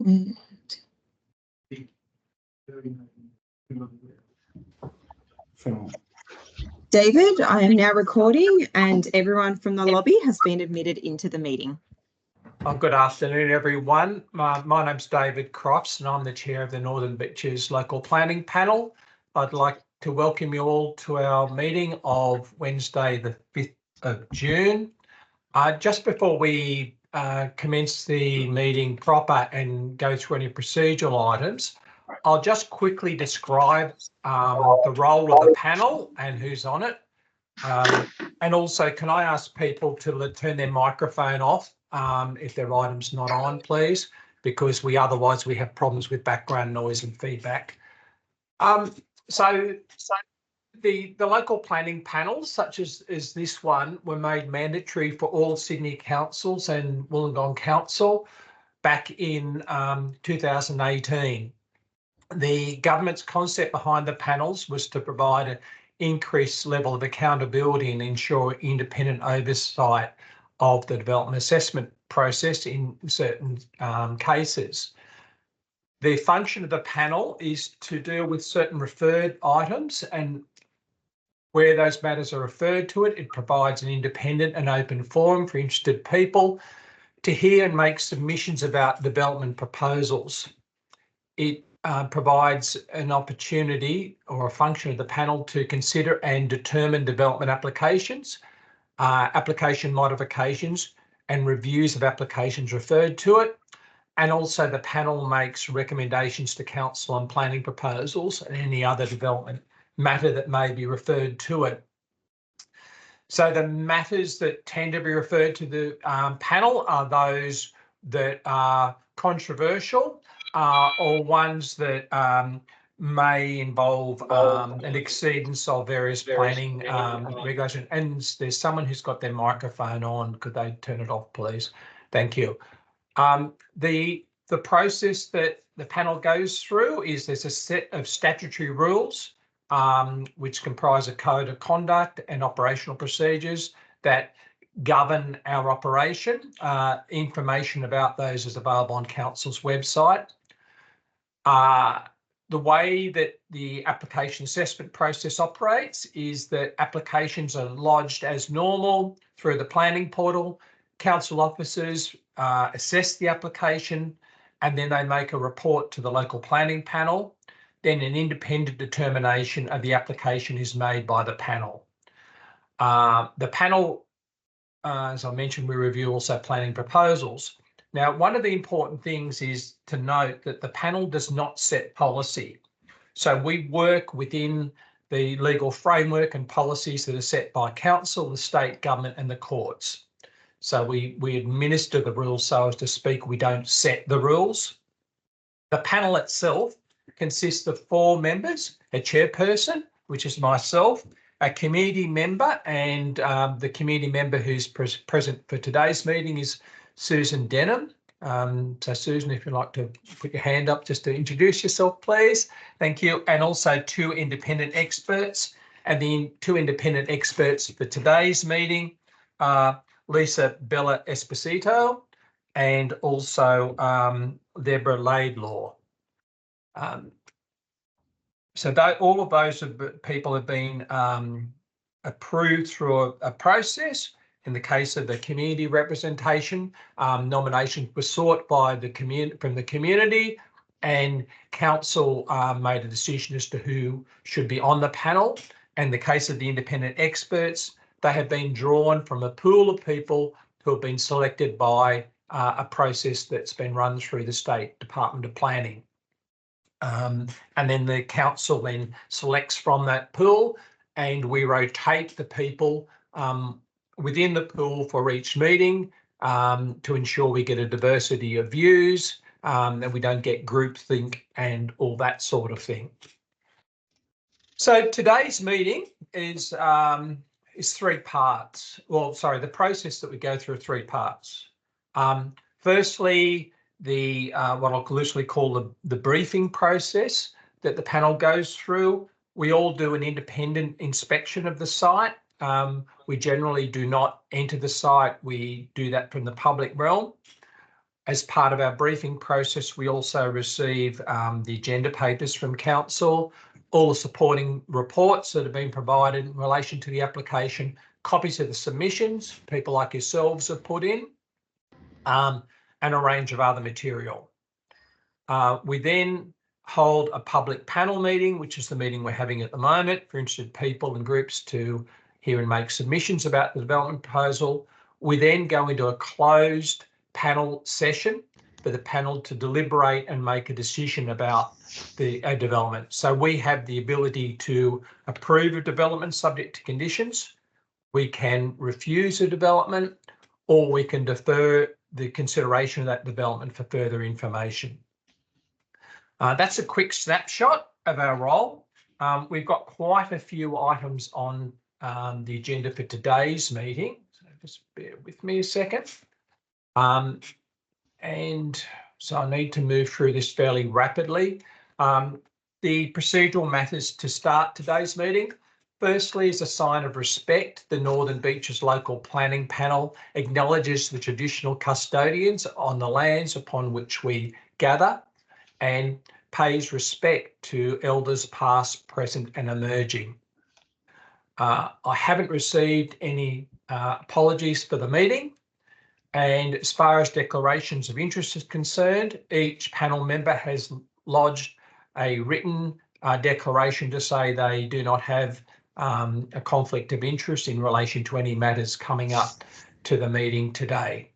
David, I am now recording and everyone from the lobby has been admitted into the meeting. Good afternoon, everyone. My name's David Crofts and I'm the chair of the Northern Beaches Local Planning Panel. I'd like to welcome you all to our meeting of Wednesday, the 5th of June. Just before we commence the meeting proper and go through any procedural items, I'll just quickly describe the role of the panel and who's on it. And also, can I ask people to turn their microphone off if their item's not on, please, because otherwise we have problems with background noise and feedback. So the local planning panels, such as this one, were made mandatory for all Sydney councils and Wollongong Council back in 2018. The government's concept behind the panels was to provide an increased level of accountability and ensure independent oversight of the development assessment process in certain cases. The function of the panel is to deal with certain referred items, and where those matters are referred to it provides an independent and open forum for interested people to hear and make submissions about development proposals. It provides an opportunity or a function of the panel to consider and determine development applications, application modifications and reviews of applications referred to it. And also the panel makes recommendations to council on planning proposals and any other development matter that may be referred to it. So the matters that tend to be referred to the panel are those that are controversial or ones that may involve an exceedance of various planning regulations. And there's someone who's got their microphone on. Could they turn it off, please? Thank you. The process that the panel goes through is there's a set of statutory rules which comprise a code of conduct and operational procedures that govern our operation. Information about those is available on Council's website. The way that the application assessment process operates is that applications are lodged as normal through the planning portal. Council officers assess the application and then they make a report to the local planning panel. Then an independent determination of the application is made by the panel. The panel, as I mentioned, we review also planning proposals. Now, one of the important things is to note that the panel does not set policy. So we work within the legal framework and policies that are set by council, the state government and the courts. So we administer the rules, so as to speak, we don't set the rules. The panel itself consists of 4 members, a chairperson, which is myself, a committee member, and the committee member who's present for today's meeting is Susan Denham. So Susan, if you'd like to put your hand up just to introduce yourself, please. Thank you. And also 2 independent experts. And the 2 independent experts for today's meeting are Lisa Bella Esposito and also Deborah Laidlaw. So all of those people have been approved through a process. In the case of the community representation, nominations were sought by from the community, and council made a decision as to who should be on the panel. And in the case of the independent experts, they have been drawn from a pool of people who have been selected by a process that's been run through the State Department of Planning. And then the council then selects from that pool, and we rotate the people within the pool for each meeting to ensure we get a diversity of views, that we don't get groupthink and all that sort of thing. So today's meeting is 3 parts. Well, sorry, the process that we go through 3 parts. Firstly, what I'll loosely call the briefing process that the panel goes through. We all do an independent inspection of the site. We generally do not enter the site. We do that from the public realm. As part of our briefing process, we also receive the agenda papers from Council, all the supporting reports that have been provided in relation to the application, copies of the submissions people like yourselves have put in, and a range of other material. We then hold a public panel meeting, which is the meeting we're having at the moment, for interested people and groups to hear and make submissions about the development proposal. We then go into a closed panel session for the panel to deliberate and make a decision about the development. So we have the ability to approve a development subject to conditions. We can refuse a development, or we can defer the consideration of that development for further information. That's a quick snapshot of our role. We've got quite a few items on the agenda for today's meeting. So just bear with me a second. And so I need to move through this fairly rapidly. The procedural matters to start today's meeting. Firstly, as a sign of respect, the Northern Beaches Local Planning Panel acknowledges the traditional custodians on the lands upon which we gather and pays respect to elders past, present and emerging. I haven't received any apologies for the meeting. And as far as declarations of interest is concerned, each panel member has lodged a written declaration to say they do not have a conflict of interest in relation to any matters coming up to the meeting today.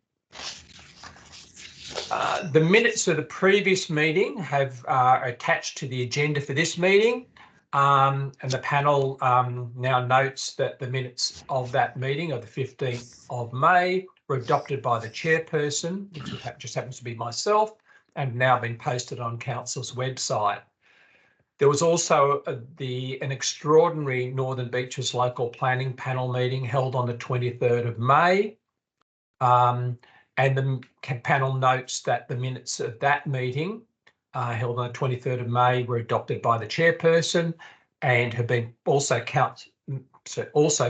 The minutes of the previous meeting have attached to the agenda for this meeting, and the panel now notes that the minutes of that meeting of the 15th of May were adopted by the chairperson, which just happens to be myself, and now been posted on Council's website. There was also an extraordinary Northern Beaches Local Planning Panel meeting held on the 23rd of May. And the panel notes that the minutes of that meeting held on the 23rd of May were adopted by the chairperson and have been also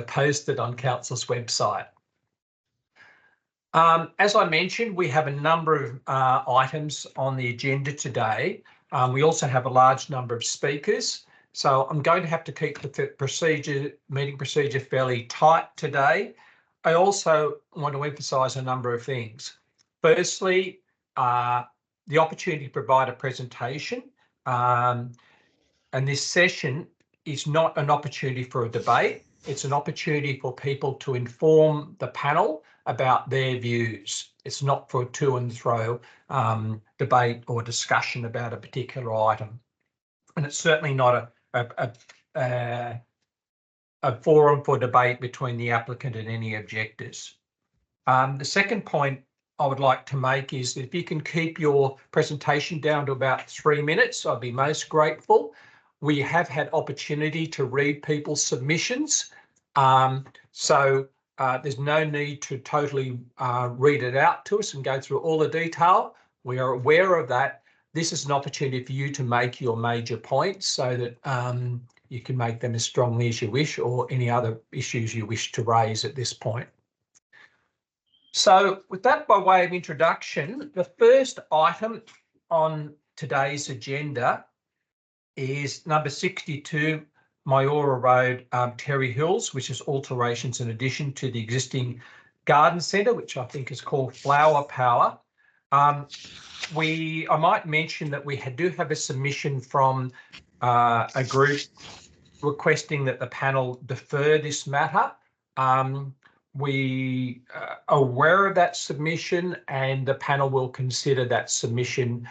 posted on Council's website. As I mentioned, we have a number of items on the agenda today. We also have a large number of speakers, so I'm going to have to keep the meeting procedure fairly tight today. I also want to emphasise a number of things. Firstly, the opportunity to provide a presentation, and this session is not an opportunity for a debate. It's an opportunity for people to inform the panel about their views. It's not for a to and fro debate or discussion about a particular item. And it's certainly not a forum for debate between the applicant and any objectors. The second point I would like to make is that if you can keep your presentation down to about 3 minutes, I'd be most grateful. We have had opportunity to read people's submissions, so there's no need to totally read it out to us and go through all the detail. We are aware of that. This is an opportunity for you to make your major points so that you can make them as strongly as you wish, or any other issues you wish to raise at this point. So with that by way of introduction, the first item on today's agenda is number 62, Mayora Road, Terry Hills, which is alterations in addition to the existing garden centre, which I think is called Flower Power. I might mention that we do have a submission from a group requesting that the panel defer this matter. We are aware of that submission, and the panel will consider that submission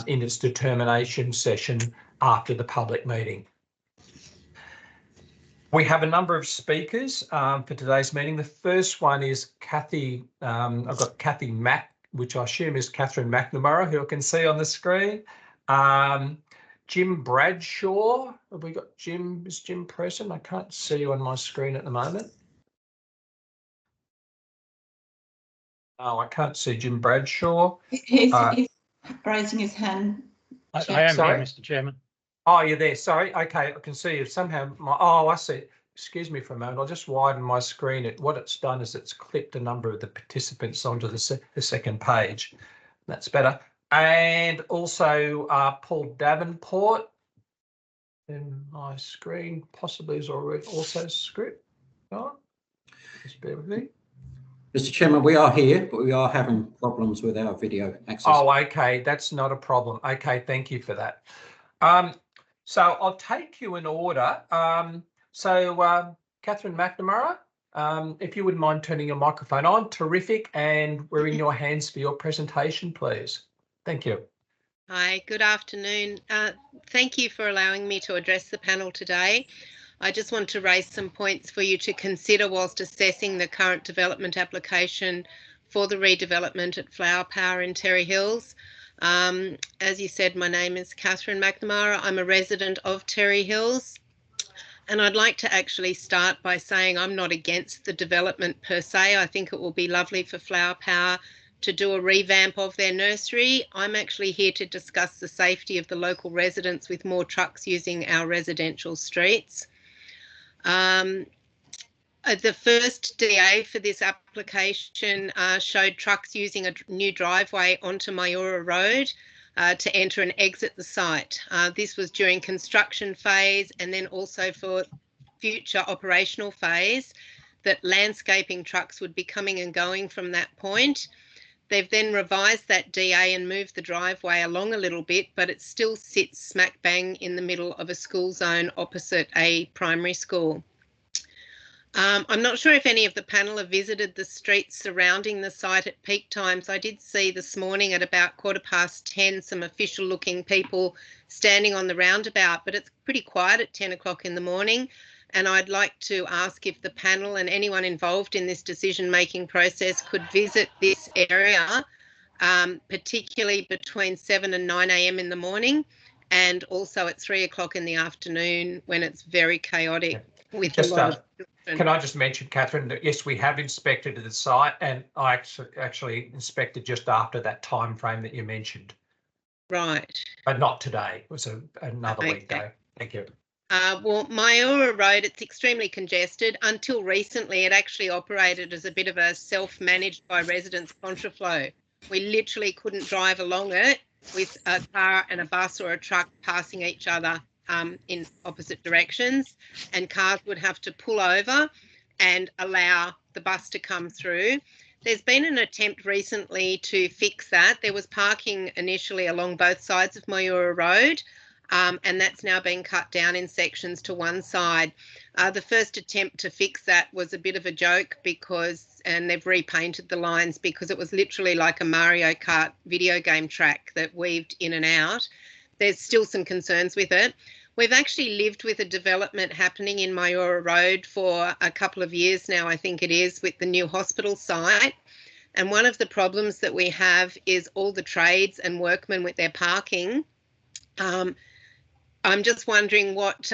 in its determination session after the public meeting. We have a number of speakers for today's meeting. The first one is Kathy. I've got Kathy Mack, which I assume is Catherine McNamara, who I can see on the screen. Jim Bradshaw. Have we got Jim? Is Jim present? I can't see you on my screen at the moment. Oh, I can't see Jim Bradshaw. He's raising his hand. I am Sorry? here, Mr. Chairman. Oh, you're there. Sorry. Okay, I can see you. Somehow, oh, I see. Excuse me for a moment. I'll just widen my screen. What it's done is it's clipped a number of the participants onto the second page. That's better. And also Paul Davenport. And my screen possibly is already also script. Oh, just bear with me. Mr. Chairman, we are here, but we are having problems with our video access. Oh, okay. That's not a problem. Okay, thank you for that. So I'll take you in order. Catherine McNamara, if you wouldn't mind turning your microphone on. Terrific. And we're in your hands for your presentation, please. Thank you. Hi, good afternoon. Thank you for allowing me to address the panel today. I just want to raise some points for you to consider whilst assessing the current development application for the redevelopment at Flower Power in Terry Hills. As you said, my name is Catherine McNamara. I'm a resident of Terry Hills. And I'd like to actually start by saying I'm not against the development per se. I think it will be lovely for Flower Power to do a revamp of their nursery. I'm actually here to discuss the safety of the local residents with more trucks using our residential streets. The first DA for this application showed trucks using a new driveway onto Mayura Road to enter and exit the site. This was during construction phase and then also for future operational phase, that landscaping trucks would be coming and going from that point. They've then revised that DA and moved the driveway along a little bit, but it still sits smack bang in the middle of a school zone opposite a primary school. I'm not sure if any of the panel have visited the streets surrounding the site at peak times. I did see this morning at about 10:15 some official looking people standing on the roundabout, but it's pretty quiet at 10 o'clock in the morning. And I'd like to ask if the panel and anyone involved in this decision-making process could visit this area, particularly between 7 and 9 a.m. in the morning, and also at 3 o'clock in the afternoon when it's very chaotic. With Just, a lot of can I just mention, Catherine, that yes, we have inspected the site, and I actually inspected just after that time frame that you mentioned. Right. But not today. It was another Okay. weekday. Thank you. Well, Mayura Road, it's extremely congested. Until recently, it actually operated as a bit of a self-managed by residents contraflow. We literally couldn't drive along it with a car and a bus or a truck passing each other in opposite directions, and cars would have to pull over and allow the bus to come through. There's been an attempt recently to fix that. There was parking initially along both sides of Mayura Road, and that's now been cut down in sections to one side. The first attempt to fix that was a bit of a joke and they've repainted the lines because it was literally like a Mario Kart video game track that weaved in and out. There's still some concerns with it. We've actually lived with a development happening in Mayura Road for a couple of years now, I think it is, with the new hospital site. And one of the problems that we have is all the trades and workmen with their parking. I'm just wondering what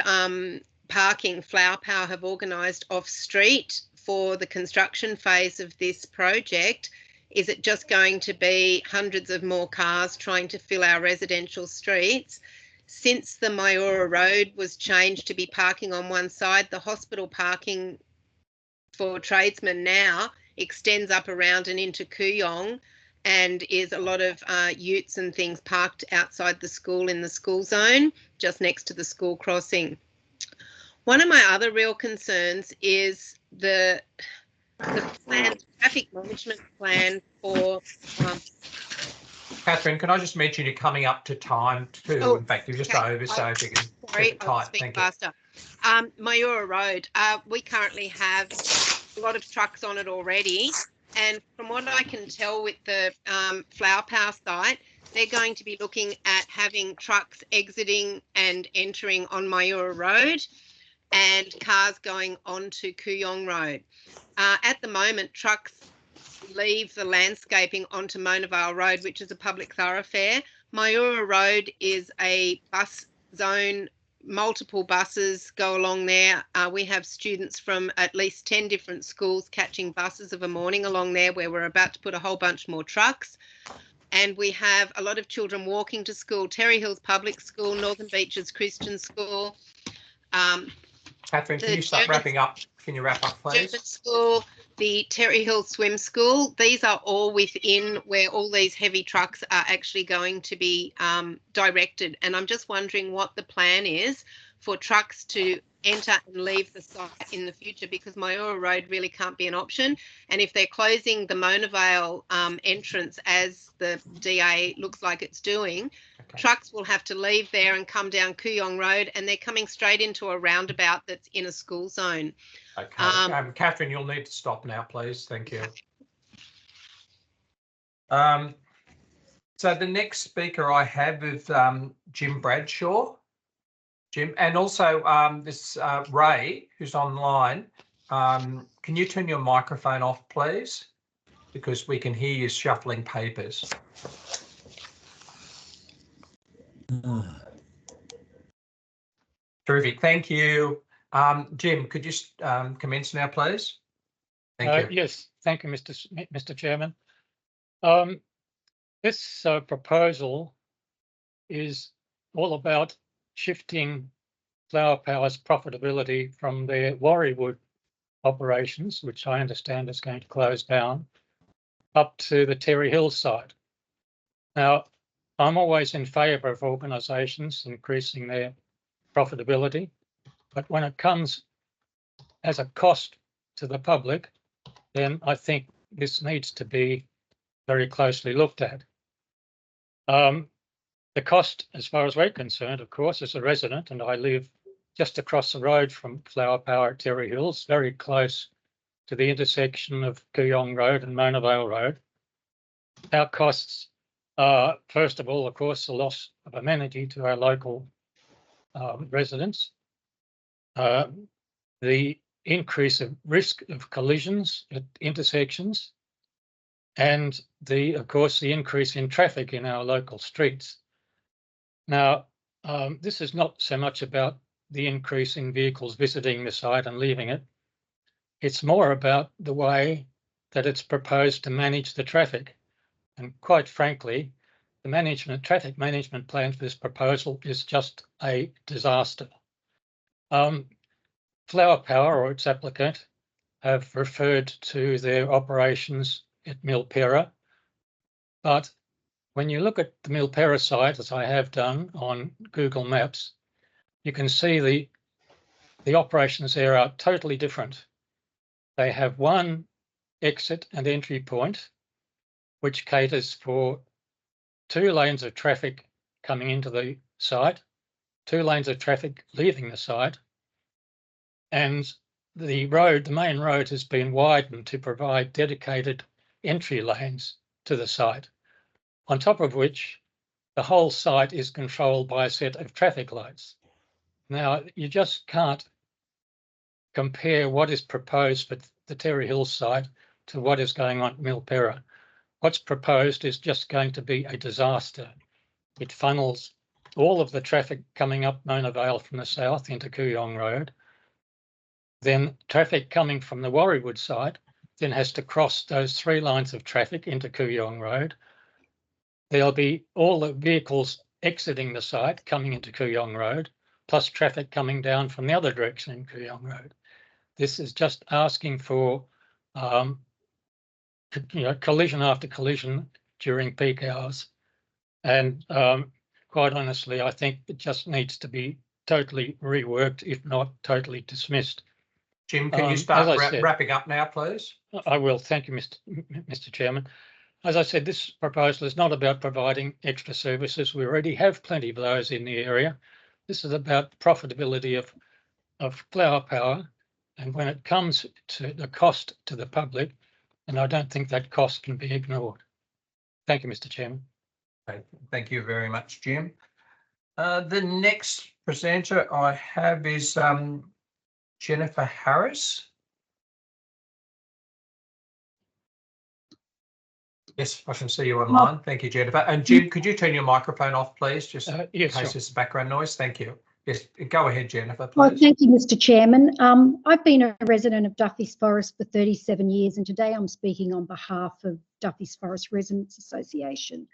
parking Flower Power have organised off street for the construction phase of this project. Is it just going to be hundreds of more cars trying to fill our residential streets? Since the Mayura Road was changed to be parking on one side, the hospital parking for tradesmen now extends up around and into Kooyong, and is a lot of utes and things parked outside the school in the school zone, just next to the school crossing. One of my other real concerns is the traffic management plan for... Catherine, can I just mention you're coming up to time too? Oh, in fact, you're just okay. over, so if you can Sorry, keep it I'll tight. speak Thank faster. Mayura Road, we currently have a lot of trucks on it already. And from what I can tell with the Flower Power site, they're going to be looking at having trucks exiting and entering on Mayura Road and cars going onto Kooyong Road. At the moment, trucks leave the landscaping onto Monavale Road, which is a public thoroughfare. Mayura Road is a bus zone. Multiple buses go along there. We have students from at least 10 different schools catching buses of a morning along there, where we're about to put a whole bunch more trucks. And we have a lot of children walking to school, Terry Hills Public School, Northern Beaches Christian School. Catherine, can you start wrapping up? Can you wrap up, please? German School, the Terry Hill Swim School, these are all within where all these heavy trucks are actually going to be directed. And I'm just wondering what the plan is for trucks to enter and leave the site in the future, because Mayura Road really can't be an option. And if they're closing the Mona Vale entrance, as the DA looks like it's doing, trucks will have to leave there and come down Kooyong Road, and they're coming straight into a roundabout that's in a school zone. Okay, Catherine, you'll need to stop now, please. Thank you. So the next speaker I have is Jim Bradshaw. Jim, and also this Ray, who's online. Can you turn your microphone off, please? Because we can hear you shuffling papers. Terrific, thank you. Jim, could you commence now, please? Thank you. Yes, thank you, Mr. Chairman. This proposal is all about shifting Flower Power's profitability from their Warriewood operations, which I understand is going to close down, up to the Terry Hill site. Now, I'm always in favour of organisations increasing their profitability, but when it comes as a cost to the public, then I think this needs to be very closely looked at. The cost, as far as we're concerned, of course, as a resident, and I live just across the road from Flower Power at Terry Hills, very close to the intersection of Kooyong Road and Mona Vale Road. Our costs are, first of all, of course, the loss of amenity to our local residents, the increase of risk of collisions at intersections, and of course, the increase in traffic in our local streets. Now, this is not so much about the increase in vehicles visiting the site and leaving it. It's more about the way that it's proposed to manage the traffic. And quite frankly, the traffic management plan for this proposal is just a disaster. Flower Power, or its applicant, have referred to their operations at Milpera, but when you look at the Milpera site, as I have done on Google Maps, you can see the operations there are totally different. They have one exit and entry point, which caters for 2 lanes of traffic coming into the site, 2 lanes of traffic leaving the site, and the main road has been widened to provide dedicated entry lanes to the site, on top of which the whole site is controlled by a set of traffic lights. Now, you just can't compare what is proposed for the Terry Hill site to what is going on at Milpera. What's proposed is just going to be a disaster. It funnels all of the traffic coming up Mona Vale from the south into Kooyong Road. Then traffic coming from the Warriewood side then has to cross those 3 lines of traffic into Kooyong Road. There'll be all the vehicles exiting the site coming into Kooyong Road, plus traffic coming down from the other direction in Kooyong Road. This is just asking for collision after collision during peak hours. And quite honestly, I think it just needs to be totally reworked, if not totally dismissed. Jim, can you start wrapping up now, please? I will. Thank you, Mr. Chairman. As I said, this proposal is not about providing extra services. We already have plenty of those in the area. This is about profitability of Flower Power. And when it comes to the cost to the public, and I don't think that cost can be ignored. Thank you, Mr. Chairman. Okay, thank you very much, Jim. The next presenter I have is Jennifer Harris. Yes, I can see you online. Thank you, Jennifer. And Jim, could you turn your microphone off, please, just in case there's background noise? Thank you. Yes, go ahead, Jennifer, please. Well, thank you, Mr. Chairman. I've been a resident of Duffy's Forest for 37 years, and today I'm speaking on behalf of Duffy's Forest Residents Association.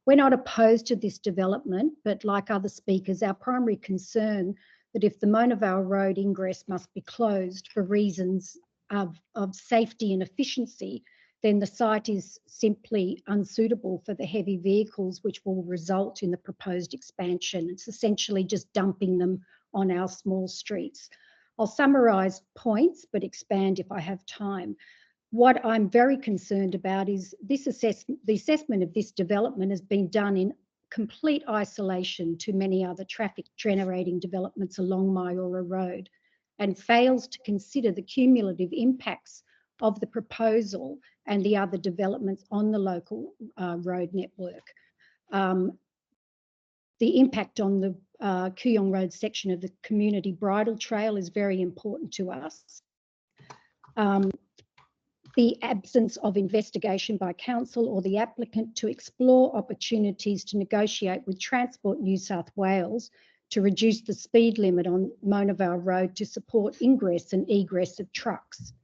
We're not opposed to this development, but like other speakers, our primary concern that if the Mona Vale Road ingress must be closed for reasons of safety and efficiency, then the site is simply unsuitable for the heavy vehicles which will result in the proposed expansion. It's essentially just dumping them on our small streets. I'll summarise points, but expand if I have time. What I'm very concerned about is the assessment of this development has been done in complete isolation to many other traffic generating developments along Myora Road, and fails to consider the cumulative impacts of the proposal and the other developments on the local road network. The impact on the Kooyong Road section of the community bridle trail is very important to us. The absence of investigation by council or the applicant to explore opportunities to negotiate with Transport New South Wales to reduce the speed limit on Mona Vale Road to support ingress and egress of trucks.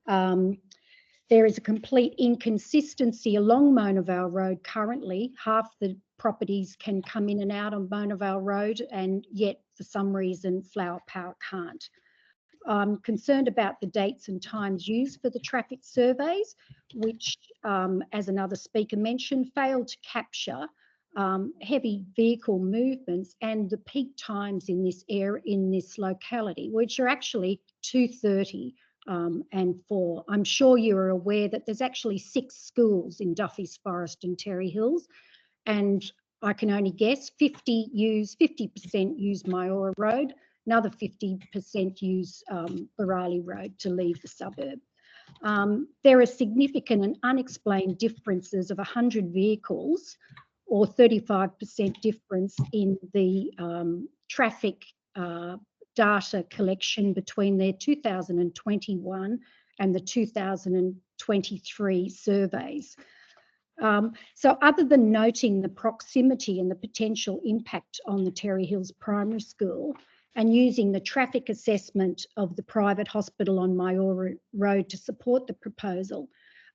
There is a complete inconsistency along Mona Vale Road currently. Half the properties can come in and out on Mona Vale Road, and yet for some reason Flower Power can't. I'm concerned about the dates and times used for the traffic surveys, which, as another speaker mentioned, failed to capture heavy vehicle movements and the peak times in this area, in this locality, which are actually 2:30 and 4. I'm sure you're aware that there's actually 6 schools in Duffy's Forest and Terry Hills, and I can only guess 50% use Myora Road, another 50% use Barali Road to leave the suburb. There are significant and unexplained differences of 100 vehicles, or 35% difference in the traffic data collection between their 2021 and the 2023 surveys. So other than noting the proximity and the potential impact on the Terry Hills Primary School, and using the traffic assessment of the private hospital on Myora Road to support the proposal,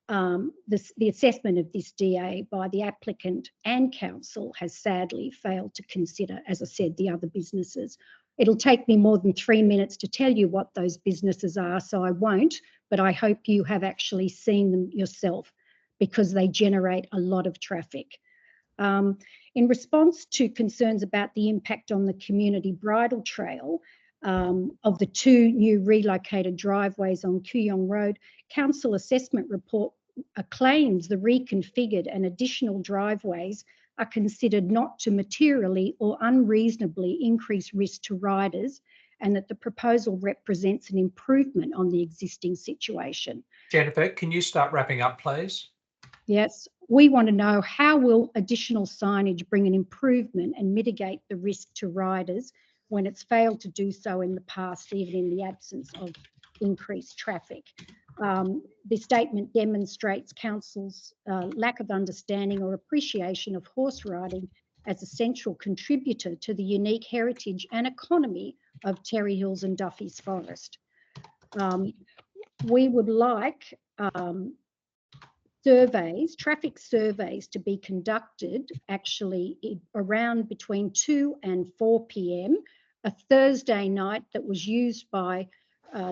the assessment of this DA by the applicant and council has sadly failed to consider, as I said, the other businesses. It'll take me more than 3 minutes to tell you what those businesses are, so I won't, but I hope you have actually seen them yourself, because they generate a lot of traffic. In response to concerns about the impact on the community bridle trail of the 2 new relocated driveways on Kooyong Road, Council Assessment Report claims the reconfigured and additional driveways are considered not to materially or unreasonably increase risk to riders, and that the proposal represents an improvement on the existing situation. Jennifer, can you start wrapping up, please? Yes, we want to know, how will additional signage bring an improvement and mitigate the risk to riders when it's failed to do so in the past, even in the absence of increased traffic? This statement demonstrates council's lack of understanding or appreciation of horse riding as a central contributor to the unique heritage and economy of Terry Hills and Duffy's Forest. We would like traffic surveys to be conducted actually around between 2 and 4 p.m. A Thursday night that was used by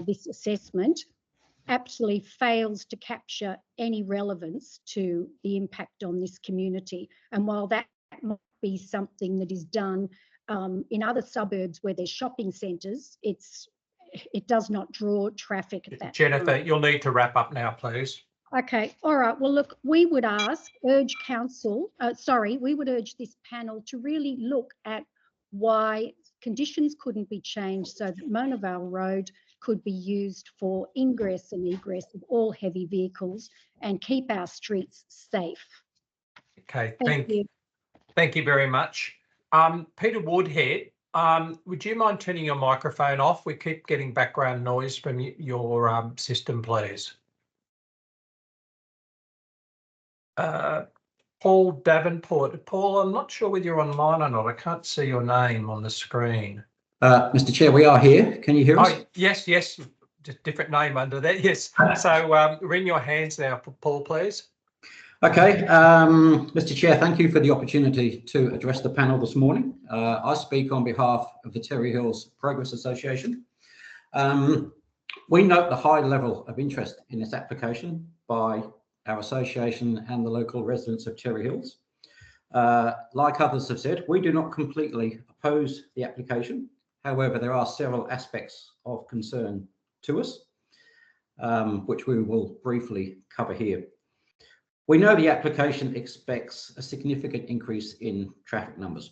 this assessment absolutely fails to capture any relevance to the impact on this community. And while that might be something that is done in other suburbs where there's shopping centres, it does not draw traffic at that Jennifer, time. you'll need to wrap up now, please. Okay, all right. Well, look, we would urge this panel to really look at why conditions couldn't be changed so that Mona Vale Road could be used for ingress and egress of all heavy vehicles and keep our streets safe. Okay, Thank you. Thank you very much. Peter Woodhead, would you mind turning your microphone off? We keep getting background noise from your system, please. Paul Davenport. Paul, I'm not sure whether you're online or not. I can't see your name on the screen. Mr. Chair, we are here. Can you hear us? Oh, yes, just different name under that. Yes. So ring your hands now, Paul, please. Okay, Mr. Chair, thank you for the opportunity to address the panel this morning. I speak on behalf of the Terry Hills Progress Association. We note the high level of interest in this application by our association and the local residents of Terry Hills. Like others have said, we do not completely oppose the application. However, there are several aspects of concern to us, which we will briefly cover here. We know the application expects a significant increase in traffic numbers.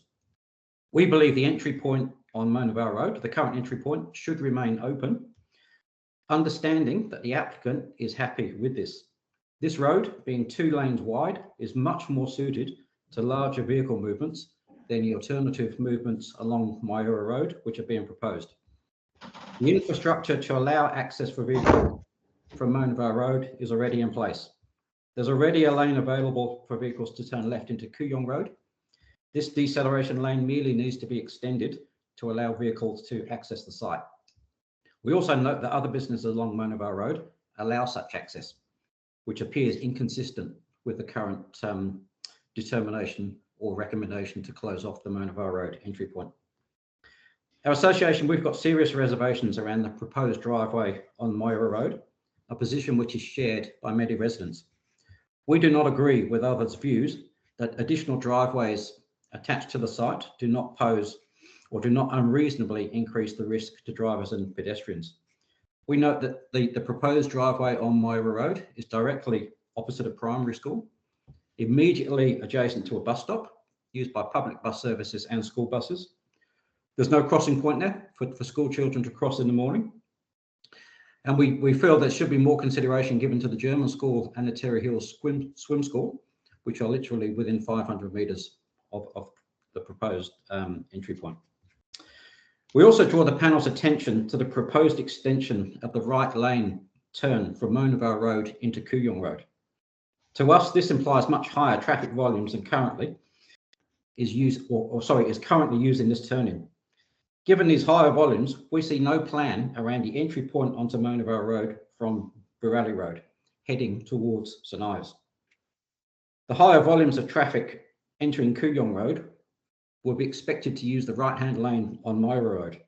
We believe the entry point on Mona Vale Road, the current entry point, should remain open, understanding that the applicant is happy with this. This road, being 2 lanes wide, is much more suited to larger vehicle movements than the alternative movements along Myura Road, which are being proposed. The infrastructure to allow access for vehicles from Mona Vale Road is already in place. There's already a lane available for vehicles to turn left into Kooyong Road. This deceleration lane merely needs to be extended to allow vehicles to access the site. We also note that other businesses along Mona Vale Road allow such access, which appears inconsistent with the current determination or recommendation to close off the Mona Vale Road entry point. Our association, we've got serious reservations around the proposed driveway on Myura Road, a position which is shared by many residents. We do not agree with others' views that additional driveways attached to the site do not pose or do not unreasonably increase the risk to drivers and pedestrians. We note that the proposed driveway on Myura Road is directly opposite a primary school, immediately adjacent to a bus stop used by public bus services and school buses. There's no crossing point there for school children to cross in the morning. And we feel there should be more consideration given to the German school and the Terry Hills swim school, which are literally within 500 metres of the proposed entry point. We also draw the panel's attention to the proposed extension of the right lane turn from Mona Vale Road into Kooyong Road. To us, this implies much higher traffic volumes than currently is currently used in this turn-in. Given these higher volumes, we see no plan around the entry point onto Mona Vale Road from Burrally Road, heading towards St Ives. The higher volumes of traffic entering Kooyong Road will be expected to use the right-hand lane on Myura Road.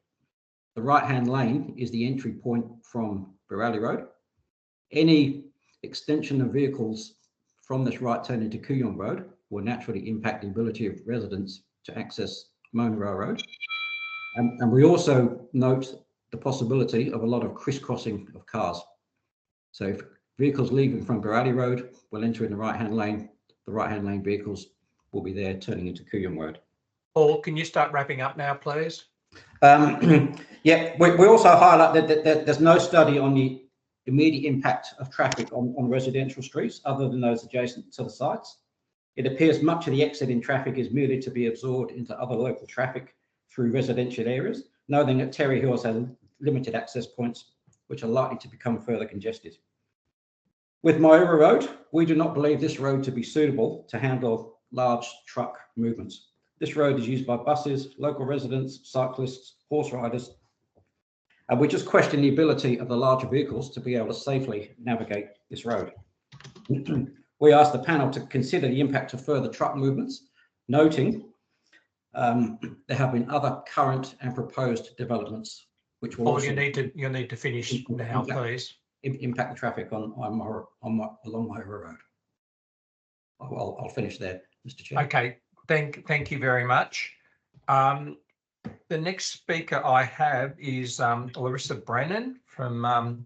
The right-hand lane is the entry point from Burrally Road. Any extension of vehicles from this right turn into Kooyong Road will naturally impact the ability of residents to access Mona Vale Road. And we also note the possibility of a lot of crisscrossing of cars. So if vehicles leaving from Burrally Road will enter in the right-hand lane vehicles will be there turning into Kooyong Road. Paul, can you start wrapping up now, please? Yeah, we also highlight that there's no study on the immediate impact of traffic on residential streets other than those adjacent to the sites. It appears much of the exiting traffic is merely to be absorbed into other local traffic through residential areas, noting that Terry Hills has limited access points, which are likely to become further congested. With Myura Road, we do not believe this road to be suitable to handle large truck movements. This road is used by buses, local residents, cyclists, horse riders, and we just question the ability of the larger vehicles to be able to safely navigate this road. We ask the panel to consider the impact of further truck movements, noting there have been other current and proposed developments which will also you need to finish now, please. Impact the traffic along Myura Road. I'll finish there, Mr. Chair. Okay, thank you very much. The next speaker I have is Larissa Brennan from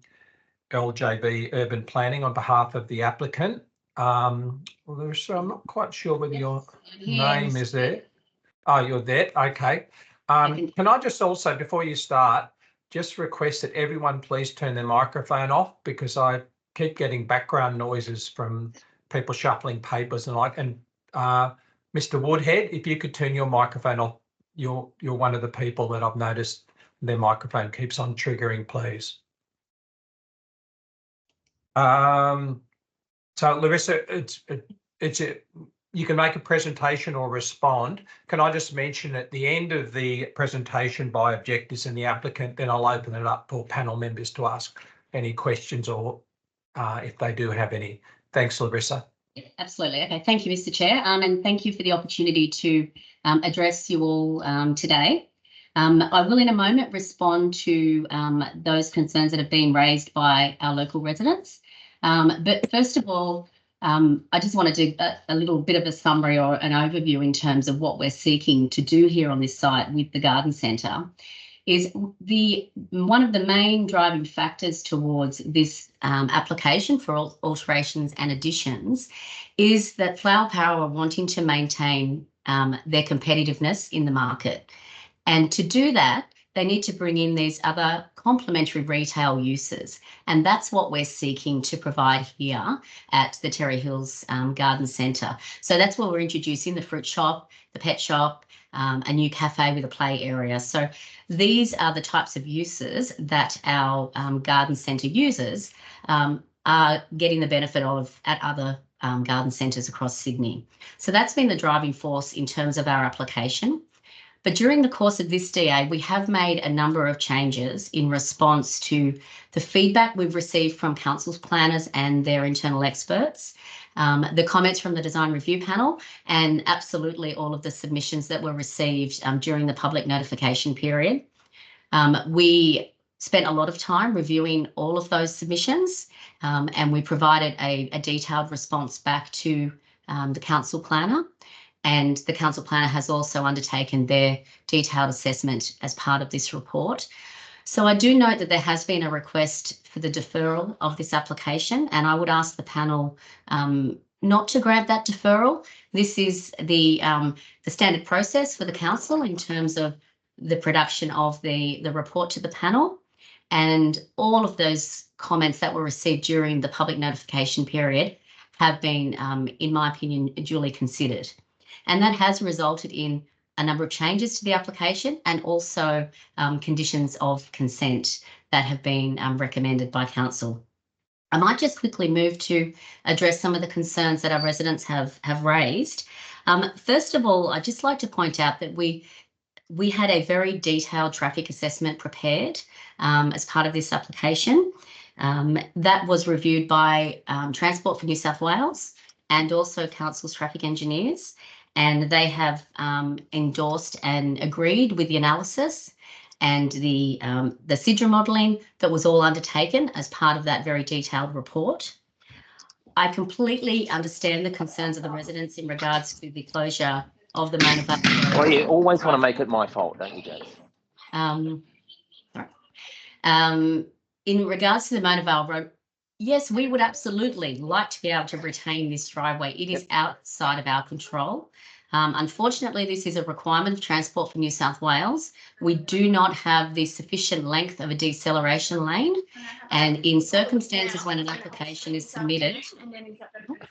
LJB Urban Planning on behalf of the applicant. Larissa, I'm not quite sure whether your name is there. Oh, you're there. Okay. Can I just also, before you start, just request that everyone please turn their microphone off, because I keep getting background noises from people shuffling papers and like. And Mr. Woodhead, if you could turn your microphone off, you're one of the people that I've noticed their microphone keeps on triggering, please. So Larissa, you can make a presentation or respond. Can I just mention at the end of the presentation by objectives and the applicant, then I'll open it up for panel members to ask any questions or if they do have any. Thanks, Larissa. Yeah, absolutely. Okay, thank you, Mr. Chair, and thank you for the opportunity to address you all today. I will in a moment respond to those concerns that have been raised by our local residents. But first of all, I just want to do a little bit of a summary or an overview in terms of what we're seeking to do here on this site with the garden centre. Is one of the main driving factors towards this application for alterations and additions is that Flower Power are wanting to maintain their competitiveness in the market. And to do that, they need to bring in these other complementary retail uses. And that's what we're seeking to provide here at the Terry Hills Garden Centre. So that's what we're introducing: the fruit shop, the pet shop, a new cafe with a play area. So these are the types of uses that our garden centre users are getting the benefit of at other garden centres across Sydney. So that's been the driving force in terms of our application. But during the course of this DA, we have made a number of changes in response to the feedback we've received from council's planners and their internal experts, the comments from the design review panel, and absolutely all of the submissions that were received during the public notification period. We spent a lot of time reviewing all of those submissions, and we provided a detailed response back to the council planner. And the council planner has also undertaken their detailed assessment as part of this report. So I do note that there has been a request for the deferral of this application, and I would ask the panel not to grant that deferral. This is the standard process for the council in terms of the production of the report to the panel, and all of those comments that were received during the public notification period have been, in my opinion, duly considered. And that has resulted in a number of changes to the application and also conditions of consent that have been recommended by council. I might just quickly move to address some of the concerns that our residents have raised. First of all, I'd just like to point out that we had a very detailed traffic assessment prepared as part of this application. That was reviewed by Transport for New South Wales and also council's traffic engineers. And they have endorsed and agreed with the analysis and the SIDRA modelling that was all undertaken as part of that very detailed report. I completely understand the concerns of the residents in regards to the closure of the Mona Vale Road. Well, you always want to make it my fault, don't you, Jess? In regards to the Mona Vale Road, yes, we would absolutely like to be able to retain this driveway. It is outside of our control. Unfortunately, this is a requirement of Transport for New South Wales. We do not have the sufficient length of a deceleration lane, and in circumstances when an application is submitted.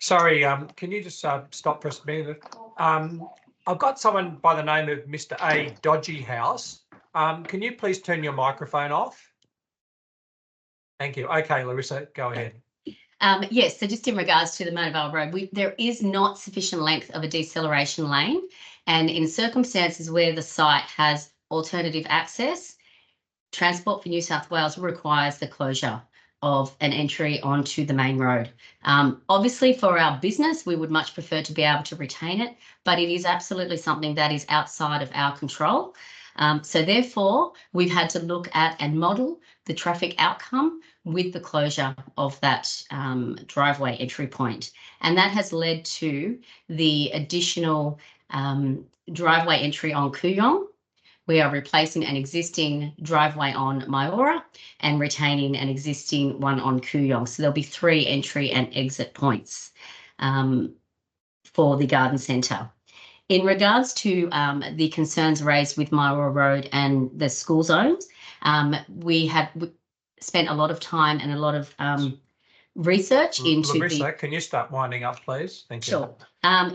Sorry, can you just stop for a minute? I've got someone by the name of Mr. A. Dodgy House. Can you please turn your microphone off? Thank you. Okay, Larissa, go ahead. Yes, so just in regards to the Mona Vale Road, there is not sufficient length of a deceleration lane, and in circumstances where the site has alternative access, Transport for New South Wales requires the closure of an entry onto the main road. Obviously, for our business, we would much prefer to be able to retain it, but it is absolutely something that is outside of our control. So therefore, we've had to look at and model the traffic outcome with the closure of that driveway entry point. And that has led to the additional driveway entry on Kooyong. We are replacing an existing driveway on Myora and retaining an existing one on Kooyong. So there'll be 3 entry and exit points for the garden centre. In regards to the concerns raised with Myora Road and the school zones, we have spent a lot of time and a lot of research into Larissa, can you start winding up, please? Thank you. Sure.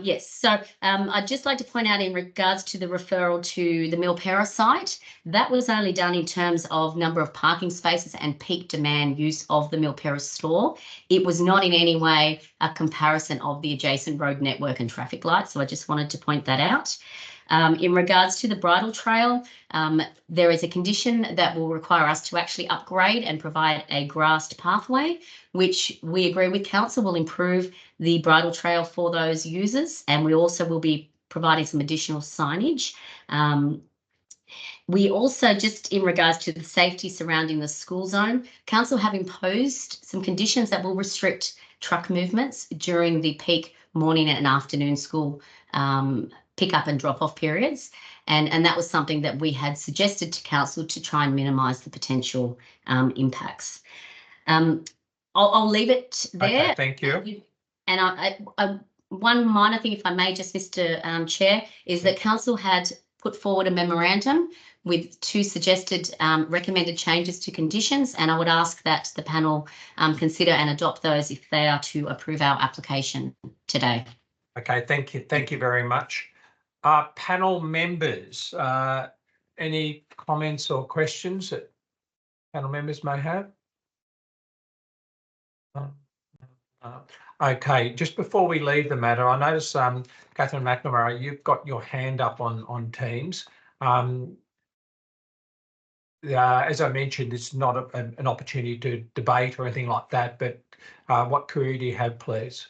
Yes. So I'd just like to point out in regards to the referral to the Milpera site, that was only done in terms of number of parking spaces and peak demand use of the Milpera store. It was not in any way a comparison of the adjacent road network and traffic lights. So I just wanted to point that out. In regards to the bridle trail, there is a condition that will require us to actually upgrade and provide a grassed pathway, which we agree with council will improve the bridle trail for those users, and we also will be providing some additional signage. We also, just in regards to the safety surrounding the school zone, council have imposed some conditions that will restrict truck movements during the peak morning and afternoon school pick-up and drop-off periods. And that was something that we had suggested to council to try and minimise the potential impacts. I'll leave it there. Okay, thank you. And one minor thing, if I may, just Mr. Chair, is that council had put forward a memorandum with 2 suggested recommended changes to conditions, and I would ask that the panel consider and adopt those if they are to approve our application today. Okay, thank you. Thank you very much. Panel members, any comments or questions that panel members may have? Okay, just before we leave the matter, I notice, Catherine McNamara, you've got your hand up on Teams. As I mentioned, it's not an opportunity to debate or anything like that, but what query do you have, please?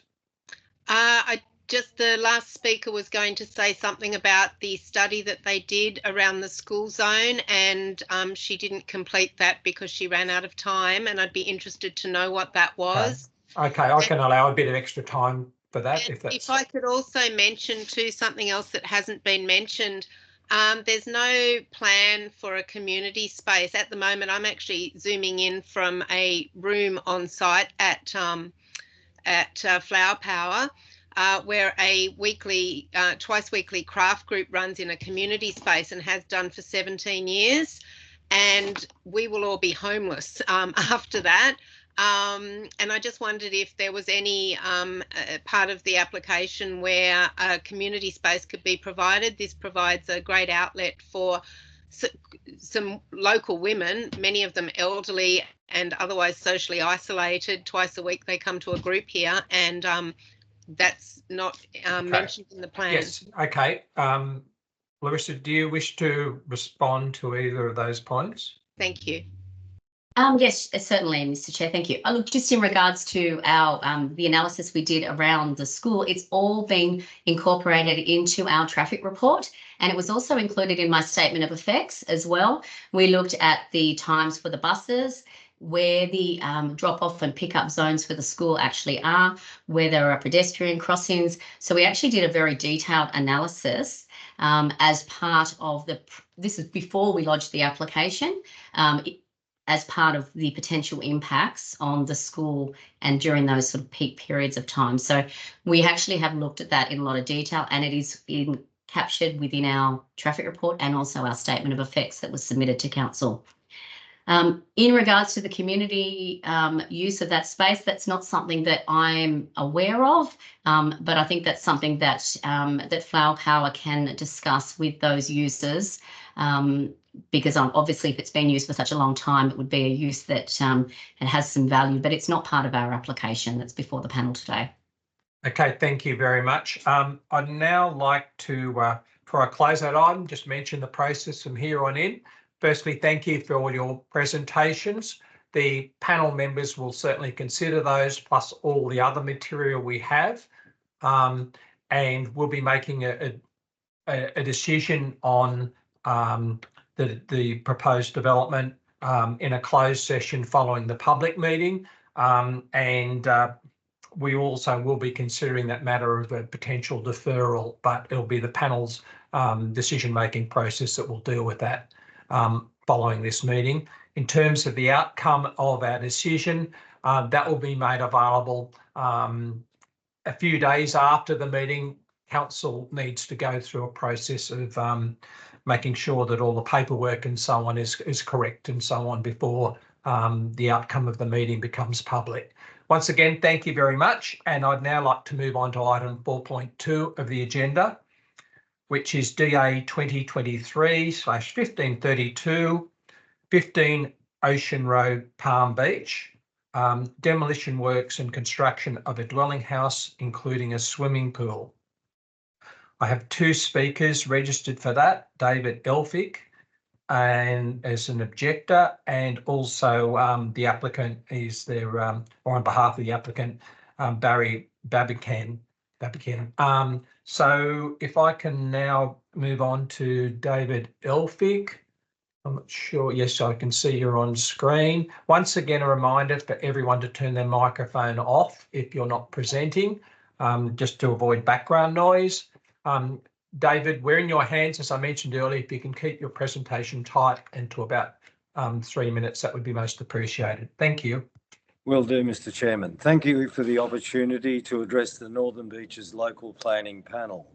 The last speaker was going to say something about the study that they did around the school zone, and she didn't complete that because she ran out of time, and I'd be interested to know what that was. Okay, I can allow a bit of extra time for that. If I could also mention too something else that hasn't been mentioned, there's no plan for a community space at the moment. I'm actually zooming in from a room on site at Flower Power, where a twice weekly craft group runs in a community space and has done for 17 years. And we will all be homeless after that. And I just wondered if there was any part of the application where a community space could be provided. This provides a great outlet for some local women, many of them elderly and otherwise socially isolated. Twice a week they come to a group here, and that's not mentioned in the plan. Yes, okay. Larissa, do you wish to respond to either of those points? Thank you. Yes, certainly, Mr. Chair. Thank you. Look, just in regards to our the analysis we did around the school, it's all been incorporated into our traffic report, and it was also included in my statement of effects as well. We looked at the times for the buses, where the drop-off and pick-up zones for the school actually are, where there are pedestrian crossings. So we actually did a very detailed analysis as part of this is before we lodged the application, as part of the potential impacts on the school and during those sort of peak periods of time. So we actually have looked at that in a lot of detail, and it is captured within our traffic report and also our statement of effects that was submitted to council. In regards to the community use of that space, that's not something that I'm aware of, but I think that's something that that Flower Power can discuss with those users, because obviously if it's been used for such a long time, it would be a use that it has some value, but it's not part of our application that's before the panel today. Okay, thank you very much. I'd now like to, for a closeout item, just mention the process from here on in. Firstly, thank you for all your presentations. The panel members will certainly consider those plus all the other material we have, and we'll be making a decision on the proposed development in a closed session following the public meeting, and we also will be considering that matter of a potential deferral, but it'll be the panel's decision-making process that will deal with that following this meeting. In terms of the outcome of our decision, that will be made available a few days after the meeting. Council needs to go through a process of making sure that all the paperwork and so on is correct and so on before the outcome of the meeting becomes public. Once again, thank you very much. And I'd now like to move on to item 4.2 of the agenda, which is DA 2023/1532, 15 Ocean Road, Palm Beach, demolition works and construction of a dwelling house, including a swimming pool. I have two speakers registered for that, David Elphick and as an objector, and also the applicant is there, or on behalf of the applicant, Barry Babican. So if I can now move on to David Elphick. I'm not sure. Yes, I can see you're on screen. Once again, a reminder for everyone to turn their microphone off if you're not presenting, just to avoid background noise. David, we're in your hands, as I mentioned earlier. If you can keep your presentation tight and to about 3 minutes, that would be most appreciated. Thank you. Will do, Mr. Chairman. Thank you for the opportunity to address the Northern Beaches Local Planning Panel.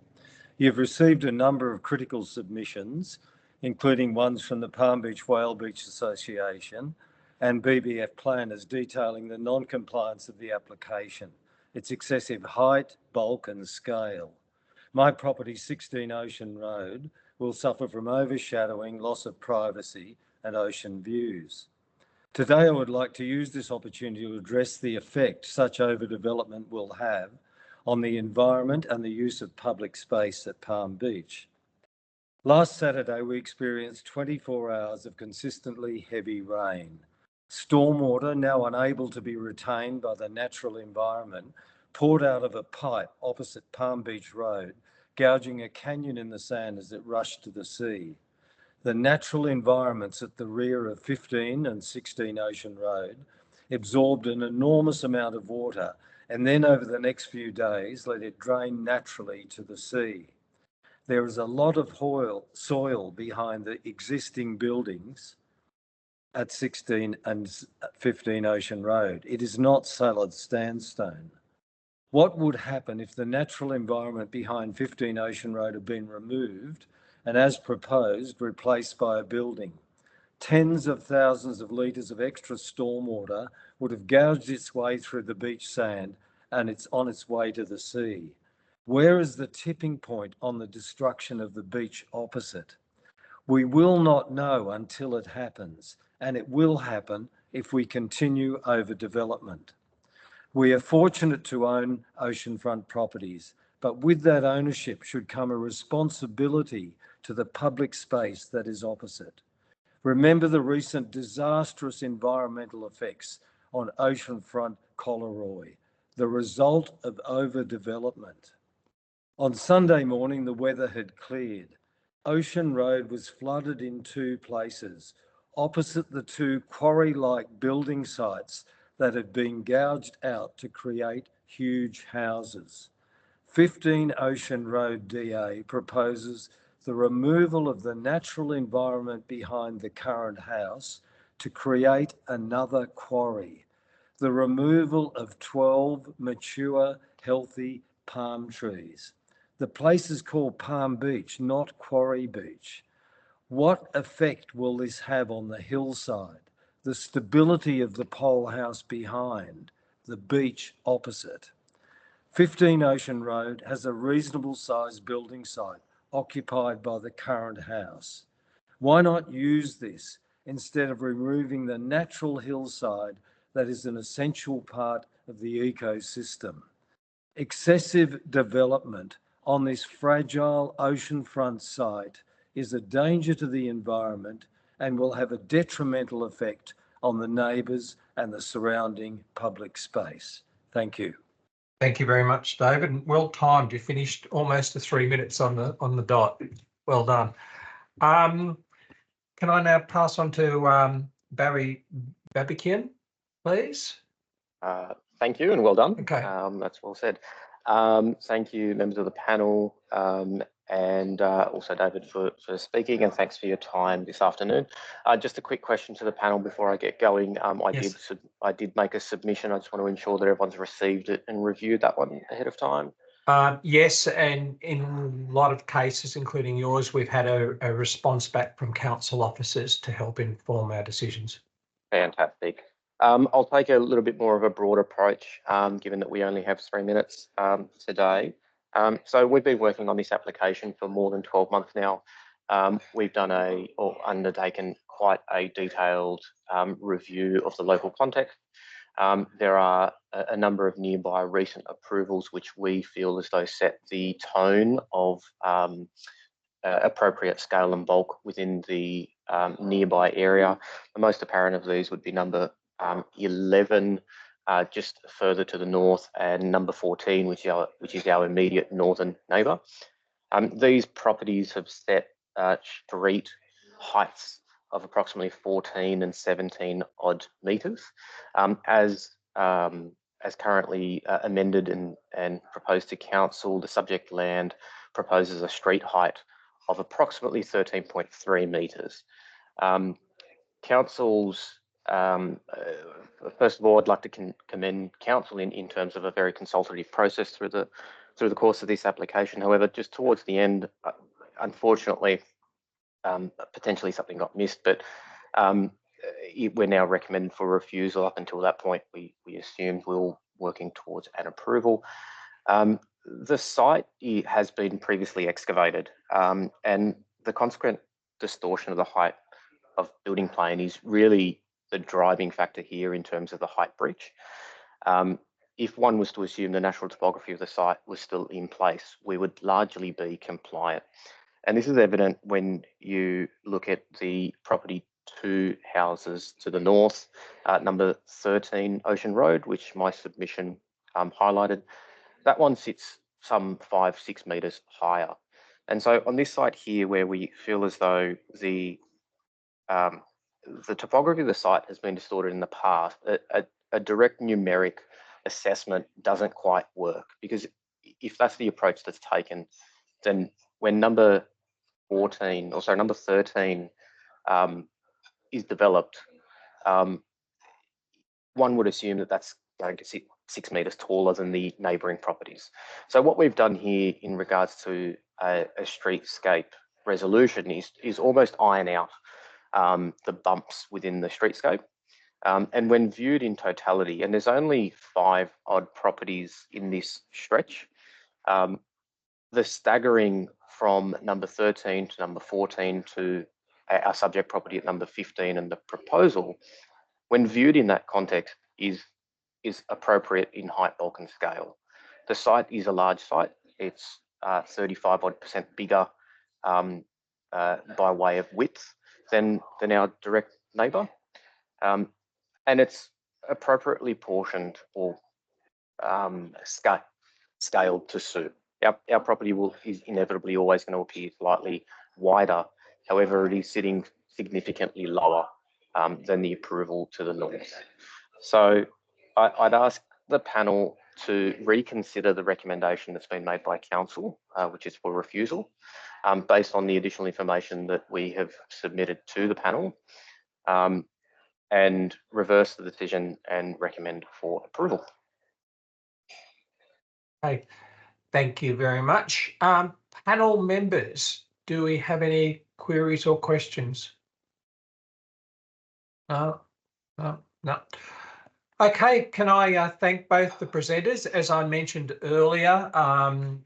You've received a number of critical submissions, including ones from the Palm Beach Whale Beach Association and BBF planners detailing the non-compliance of the application, its excessive height, bulk and scale. My property, 16 Ocean Road, will suffer from overshadowing, loss of privacy and ocean views. Today, I would like to use this opportunity to address the effect such overdevelopment will have on the environment and the use of public space at Palm Beach. Last Saturday, we experienced 24 hours of consistently heavy rain. Stormwater, now unable to be retained by the natural environment, poured out of a pipe opposite Palm Beach Road, gouging a canyon in the sand as it rushed to the sea. The natural environments at the rear of 15 and 16 Ocean Road absorbed an enormous amount of water and then over the next few days let it drain naturally to the sea. There is a lot of soil behind the existing buildings at 16 and 15 Ocean Road. It is not solid sandstone. What would happen if the natural environment behind 15 Ocean Road had been removed and, as proposed, replaced by a building? Tens of thousands of litres of extra stormwater would have gouged its way through the beach sand and it's on its way to the sea. Where is the tipping point on the destruction of the beach opposite? We will not know until it happens, and it will happen if we continue overdevelopment. We are fortunate to own oceanfront properties, but with that ownership should come a responsibility to the public space that is opposite. Remember the recent disastrous environmental effects on oceanfront Collaroy, the result of overdevelopment. On Sunday morning, the weather had cleared. Ocean Road was flooded in two places, opposite the two quarry-like building sites that had been gouged out to create huge houses. 15 Ocean Road DA proposes the removal of the natural environment behind the current house to create another quarry. The removal of 12 mature, healthy palm trees. The place is called Palm Beach, not Quarry Beach. What effect will this have on the hillside, the stability of the pole house behind, the beach opposite? 15 Ocean Road has a reasonable sized building site occupied by the current house. Why not use this instead of removing the natural hillside that is an essential part of the ecosystem? Excessive development on this fragile oceanfront site is a danger to the environment and will have a detrimental effect on the neighbours and the surrounding public space. Thank you. Thank you very much, David. And well timed. You finished almost the 3 minutes on the dot. Well done. Can I now pass on to Barry Babican, please? Thank you and well done. Okay. That's well said. Thank you, members of the panel, and also David for speaking, and thanks for your time this afternoon. Just a quick question to the panel before I get going. Yes. I did make a submission. I just want to ensure that everyone's received it and reviewed that one ahead of time. Yes, and in a lot of cases, including yours, we've had a response back from council officers to help inform our decisions. Fantastic. I'll take a little bit more of a broad approach, given that we only have 3 minutes today. So we've been working on this application for more than 12 months now. We've done undertaken quite a detailed review of the local context. There are a number of nearby recent approvals which we feel as though set the tone of appropriate scale and bulk within the nearby area. The most apparent of these would be number 11, just further to the north, and number 14, which is our immediate northern neighbour. These properties have set street heights of approximately 14 and 17 odd metres, as currently amended and proposed to council. The subject land proposes a street height of approximately 13.3 metres. Council's first of all, I'd like to commend council in terms of a very consultative process through the course of this application. However, just towards the end, unfortunately, potentially something got missed, but we're now recommended for refusal. Up until that point, we assumed we were working towards an approval. The site has been previously excavated, and the consequent distortion of the height of building plane is really the driving factor here in terms of the height breach. If one was to assume the natural topography of the site was still in place, we would largely be compliant. And this is evident when you look at the property 2 houses to the north, number 13 Ocean Road, which my submission highlighted. That one sits some 5-6 metres higher. And so on this site here, where we feel as though the topography of the site has been distorted in the past, a direct numeric assessment doesn't quite work, because if that's the approach that's taken, then when number 13 is developed, one would assume that that's going to sit 6 metres taller than the neighbouring properties. So what we've done here in regards to a streetscape resolution is almost iron out the bumps within the streetscape. And when viewed in totality, and there's only 5 odd properties in this stretch, the staggering from number 13 to number 14 to our subject property at number 15 and the proposal, when viewed in that context, is appropriate in height, bulk and scale. The site is a large site. It's 35 odd % bigger by way of width than our direct neighbour. And it's appropriately portioned or scaled to suit. Our property is inevitably always going to appear slightly wider. However, it is sitting significantly lower than the approval to the north. So I'd ask the panel to reconsider the recommendation that's been made by council, which is for refusal, based on the additional information that we have submitted to the panel, and reverse the decision and recommend for approval. Okay, thank you very much. Panel members, do we have any queries or questions? No. Okay, can I thank both the presenters? As I mentioned earlier,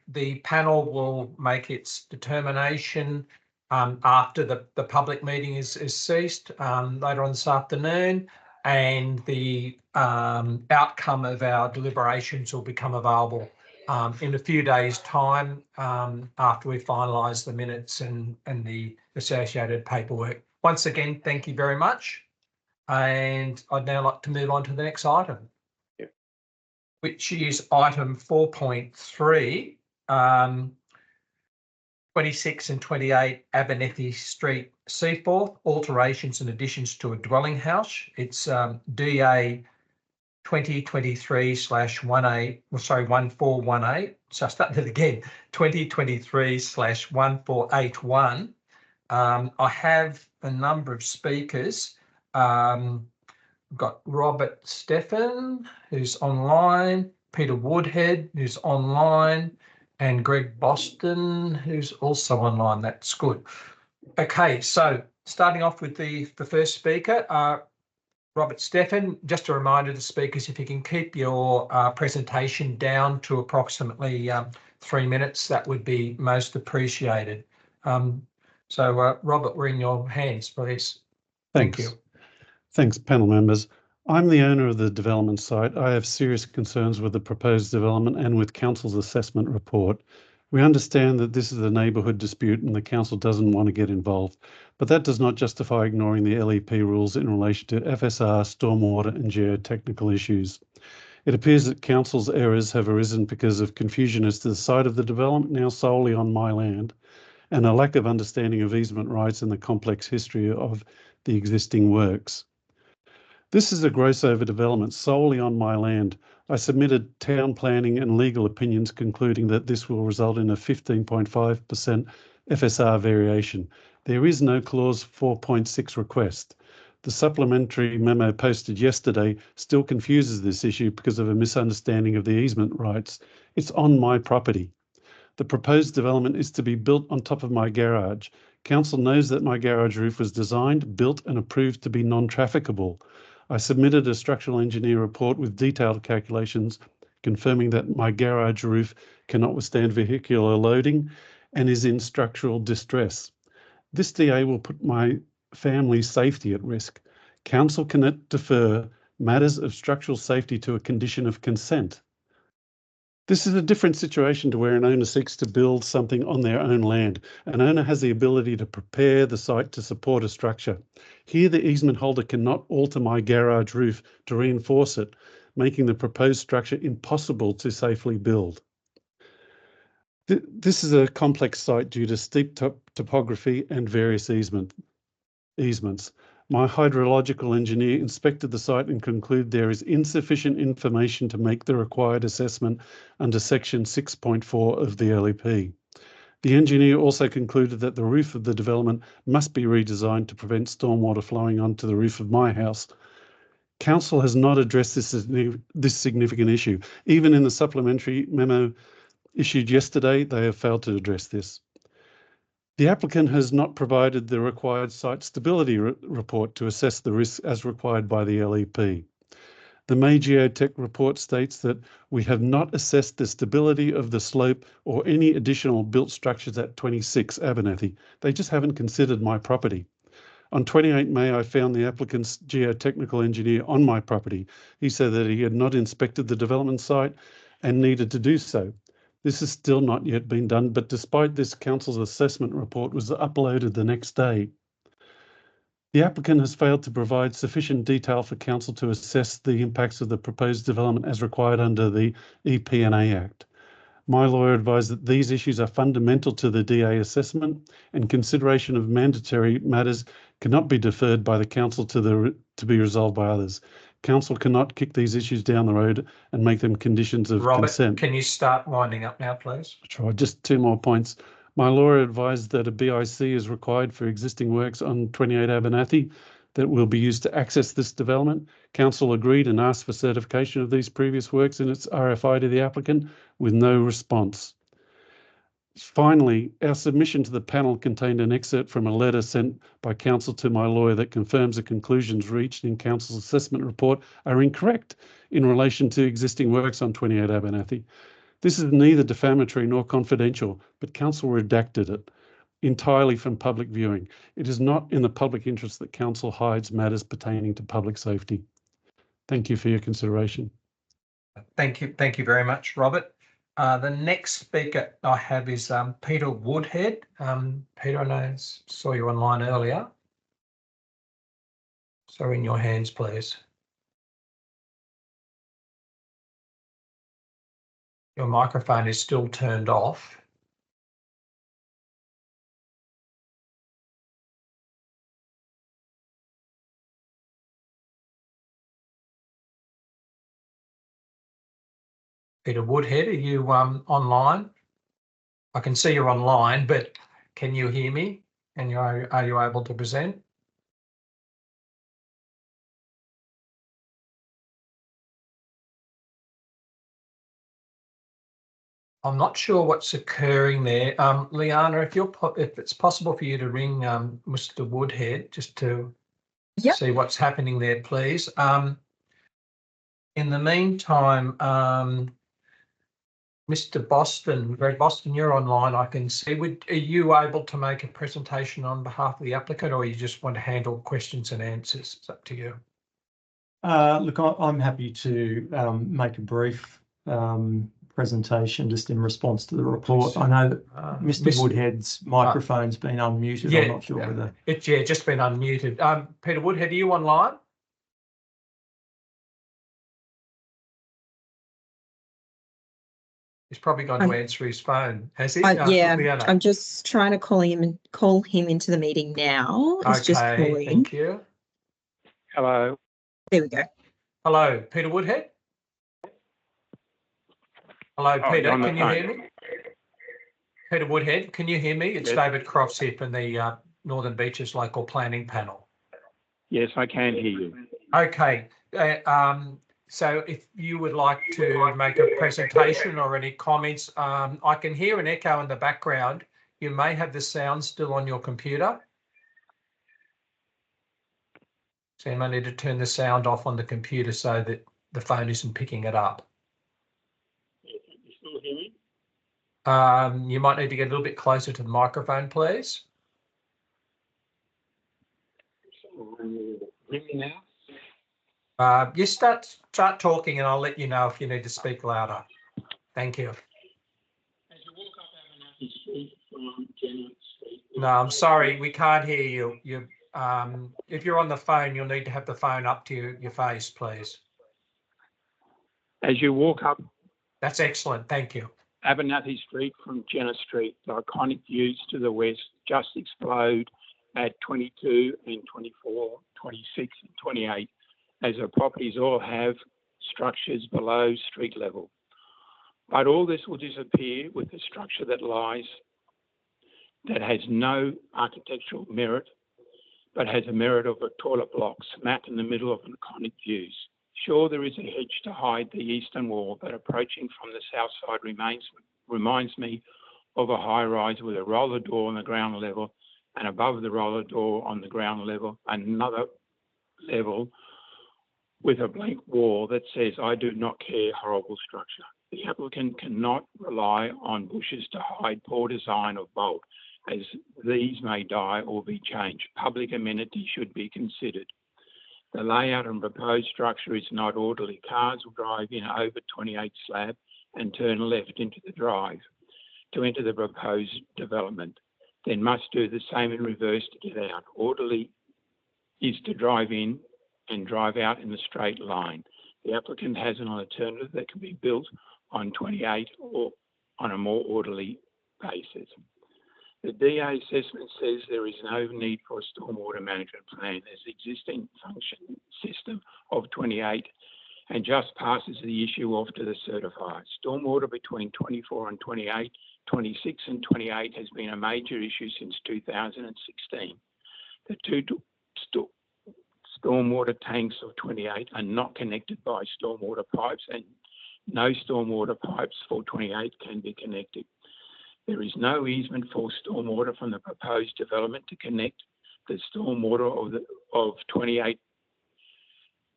the panel will make its determination after the public meeting is ceased later on this afternoon, and the outcome of our deliberations will become available in a few days' time after we finalise the minutes and the associated paperwork. Once again, thank you very much. And I'd now like to move on to the next item, which is item 4.3, 26 and 28 Abernethy Street, Seaforth, alterations and additions to a dwelling house. It's DA 2023/1418. So I'll start that again, 2023/1481. I have a number of speakers. We've got Robert Stephan, who's online, Peter Woodhead, who's online, and Greg Boston, who's also online. That's good. Okay, so starting off with the first speaker, Robert Stephan. Just a reminder to speakers, if you can keep your presentation down to approximately 3 minutes, that would be most appreciated. So Robert, we're in your hands, please. Thank you. Thanks, panel members. I'm the owner of the development site. I have serious concerns with the proposed development and with Council's assessment report. We understand that this is a neighbourhood dispute and the Council doesn't want to get involved, but that does not justify ignoring the LEP rules in relation to FSR, stormwater and geotechnical issues. It appears that Council's errors have arisen because of confusion as to the site of the development, now solely on my land, and a lack of understanding of easement rights and the complex history of the existing works. This is a gross overdevelopment solely on my land. I submitted town planning and legal opinions concluding that this will result in a 15.5% FSR variation. There is no clause 4.6 request. The supplementary memo posted yesterday still confuses this issue because of a misunderstanding of the easement rights. It's on my property. The proposed development is to be built on top of my garage. Council knows that my garage roof was designed, built and approved to be non-trafficable. I submitted a structural engineer report with detailed calculations confirming that my garage roof cannot withstand vehicular loading and is in structural distress. This DA will put my family's safety at risk. Council cannot defer matters of structural safety to a condition of consent. This is a different situation to where an owner seeks to build something on their own land. An owner has the ability to prepare the site to support a structure. Here, the easement holder cannot alter my garage roof to reinforce it, making the proposed structure impossible to safely build. This is a complex site due to steep topography and various easements. My hydrological engineer inspected the site and concluded there is insufficient information to make the required assessment under section 6.4 of the LEP. The engineer also concluded that the roof of the development must be redesigned to prevent stormwater flowing onto the roof of my house. Council has not addressed this significant issue. Even in the supplementary memo issued yesterday, they have failed to address this. The applicant has not provided the required site stability report to assess the risk as required by the LEP. The May Geotech report states that we have not assessed the stability of the slope or any additional built structures at 26 Abernethy. They just haven't considered my property. On 28 May, I found the applicant's geotechnical engineer on my property. He said that he had not inspected the development site and needed to do so. This has still not yet been done, but despite this, Council's assessment report was uploaded the next day. The applicant has failed to provide sufficient detail for Council to assess the impacts of the proposed development as required under the EP&A Act. My lawyer advised that these issues are fundamental to the DA assessment and consideration of mandatory matters cannot be deferred by the Council to be resolved by others. Council cannot kick these issues down the road and make them conditions of consent. Robert, can you start winding up now, please? Sure, just 2 more points. My lawyer advised that a BIC is required for existing works on 28 Abernethy that will be used to access this development. Council agreed and asked for certification of these previous works in its RFI to the applicant with no response. Finally, our submission to the panel contained an excerpt from a letter sent by Council to my lawyer that confirms the conclusions reached in Council's assessment report are incorrect in relation to existing works on 28 Abernethy. This is neither defamatory nor confidential, but Council redacted it entirely from public viewing. It is not in the public interest that Council hides matters pertaining to public safety. Thank you for your consideration. Thank you very much, Robert. The next speaker I have is Peter Woodhead. Peter, I saw you online earlier. So in your hands, please. Your microphone is still turned off. Peter Woodhead, are you online? I can see you're online, but can you hear me? And are you able to present? I'm not sure what's occurring there. Liana, if it's possible for you to ring Mr. Woodhead just to see what's happening there, please. In the meantime, Mr. Boston, Greg Boston, you're online, I can see. Are you able to make a presentation on behalf of the applicant, or you just want to handle questions and answers? It's up to you. Look, I'm happy to make a brief presentation just in response to the report. I know that Mr. Woodhead's microphone's been unmuted. Yeah, I'm not sure whether it's just been unmuted. Peter Woodhead, are you online? He's probably gone to answer his phone, has he? Yeah, Leona. I'm just trying to call him into the meeting now. It's just calling. Thank you. Hello. There we go. Hello, Peter Woodhead. Hello, Peter. Can you hear me? Peter Woodhead, can you hear me? It's David Crofts here from the Northern Beaches Local Planning Panel. Yes, I can hear you. Okay. So if you would like to make a presentation or any comments, I can hear an echo in the background. You may have the sound still on your computer. So you may need to turn the sound off on the computer so that the phone isn't picking it up. You still hear me? You might need to get a little bit closer to the microphone, please. Hear me now? You start talking and I'll let you know if you need to speak louder. Thank you. As you walk up Abernathy Street from Janet Street. No, I'm sorry, we can't hear you. If you're on the phone, you'll need to have the phone up to your face, please. As you walk up That's excellent. Thank you. Abernathy Street from Janet Street, the iconic views to the west just explode at 22 and 24, 26 and 28, as the properties all have structures below street level. But all this will disappear with the structure that lies, that has no architectural merit, but has a merit of a toilet block smack in the middle of iconic views. Sure, there is a hedge to hide the eastern wall, but approaching from the south side reminds me of a high-rise with a roller door on the ground level, and above the roller door on the ground level, another level with a blank wall that says, "I do not care, horrible structure." The applicant cannot rely on bushes to hide poor design of bulk, as these may die or be changed. Public amenity should be considered. The layout and proposed structure is not orderly. Cars will drive in over 28 slab and turn left into the drive to enter the proposed development, then must do the same in reverse to get out. Orderly is to drive in and drive out in the straight line. The applicant has an alternative that can be built on 28 or on a more orderly basis. The DA assessment says there is no need for a stormwater management plan. There's an existing function system of 28 and just passes the issue off to the certifier. Stormwater between 24 and 28, 26 and 28 has been a major issue since 2016. The two stormwater tanks of 28 are not connected by stormwater pipes, and no stormwater pipes for 28 can be connected. There is no easement for stormwater from the proposed development to connect the stormwater of 28,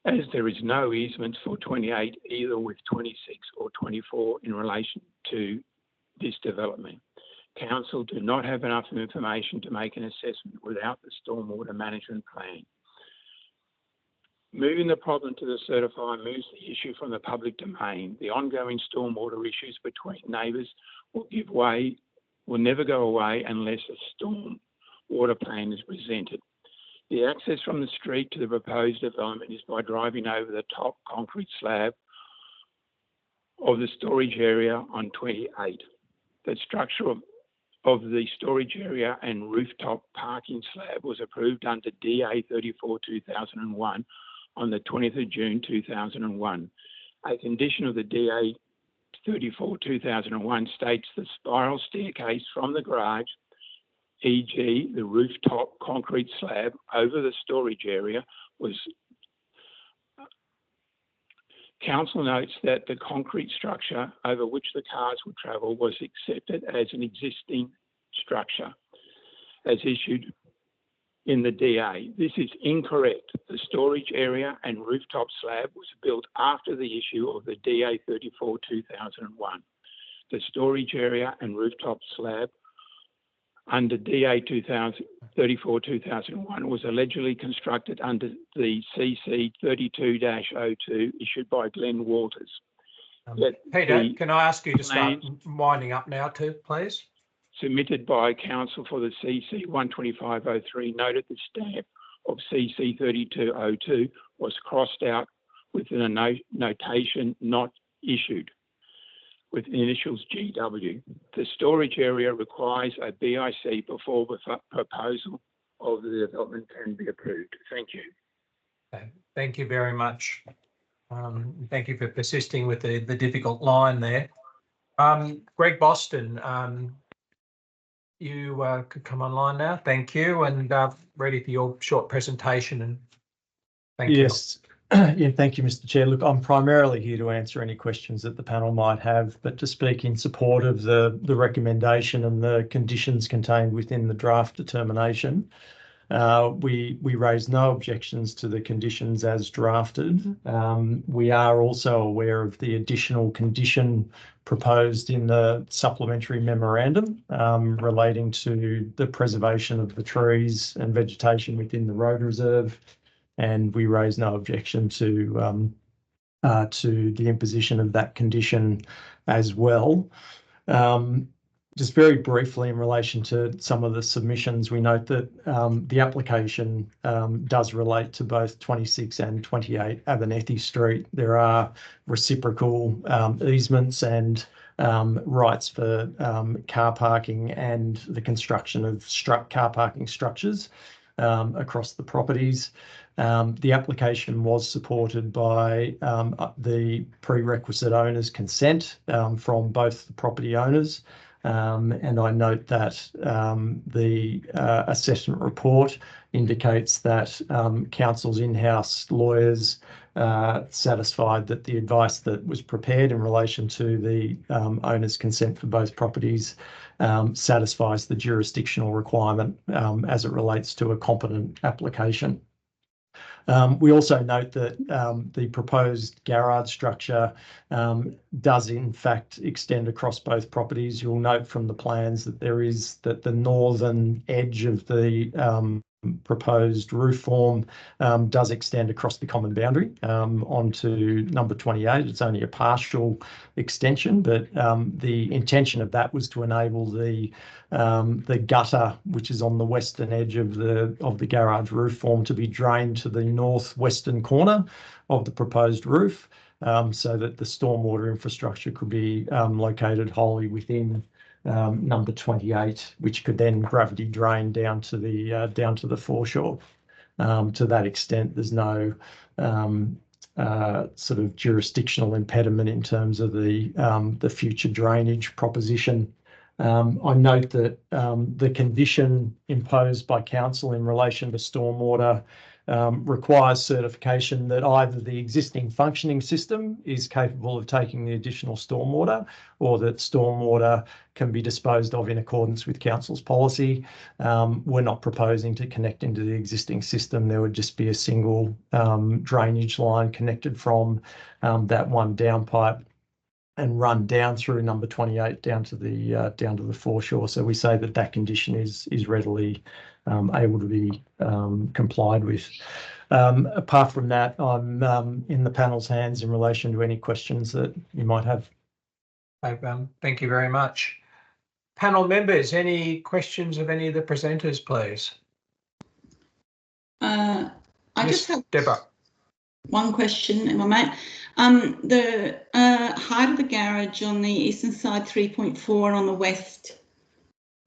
as there is no easement for 28 either with 26 or 24 in relation to this development. Council do not have enough information to make an assessment without the stormwater management plan. Moving the problem to the certifier moves the issue from the public domain. The ongoing stormwater issues between neighbours will never go away unless a stormwater plan is presented. The access from the street to the proposed development is by driving over the top concrete slab of the storage area on 28. The structure of the storage area and rooftop parking slab was approved under DA 34/2001 on the 20th of June 2001. A condition of the DA 34/2001 states the spiral staircase from the garage, e.g. the rooftop concrete slab over the storage area was. Council notes that the concrete structure over which the cars would travel was accepted as an existing structure as issued in the DA. This is incorrect. The storage area and rooftop slab was built after the issue of the DA 34/2001. The storage area and rooftop slab under DA 34/2001 was allegedly constructed under the CC 32-02 issued by Glenn Walters. Peter, can I ask you to start winding up now too, please? Submitted by council for the CC 12503 noted the stamp of CC 3202 was crossed out with a notation not issued with initials GW. The storage area requires a BIC before the proposal of the development can be approved. Thank you. Okay. Thank you very much. Thank you for persisting with the difficult line there. Greg Boston, you could come online now. Thank you, and ready for your short presentation. And thank you. Yes. Yeah, thank you, Mr. Chair. Look, I'm primarily here to answer any questions that the panel might have, but to speak in support of the recommendation and the conditions contained within the draft determination. We raise no objections to the conditions as drafted. We are also aware of the additional condition proposed in the supplementary memorandum relating to the preservation of the trees and vegetation within the road reserve. And we raise no objection to the imposition of that condition as well. Just very briefly in relation to some of the submissions, we note that the application does relate to both 26 and 28 Abernethy Street. There are reciprocal easements and rights for car parking and the construction of car parking structures across the properties. The application was supported by the prerequisite owner's consent from both the property owners. And I note that the assessment report indicates that council's in-house lawyers satisfied that the advice that was prepared in relation to the owner's consent for both properties satisfies the jurisdictional requirement as it relates to a competent application. We also note that the proposed garage structure does in fact extend across both properties. You'll note from the plans that the northern edge of the proposed roof form does extend across the common boundary onto number 28. It's only a partial extension, but the intention of that was to enable the gutter, which is on the western edge of the garage roof form, to be drained to the northwestern corner of the proposed roof, so that the stormwater infrastructure could be located wholly within number 28, which could then gravity drain down to the foreshore. To that extent, there's no sort of jurisdictional impediment in terms of the future drainage proposition. I note that the condition imposed by council in relation to stormwater requires certification that either the existing functioning system is capable of taking the additional stormwater, or that stormwater can be disposed of in accordance with council's policy. We're not proposing to connect into the existing system. There would just be a single drainage line connected from that one downpipe and run down through number 28 down to the foreshore. So we say that condition is readily able to be complied with. Apart from that, I'm in the panel's hands in relation to any questions that you might have. Thank you very much. Panel members, any questions of any of the presenters, please? I just have Deborah. One question, if I may. The height of the garage on the eastern side 3.4 and on the west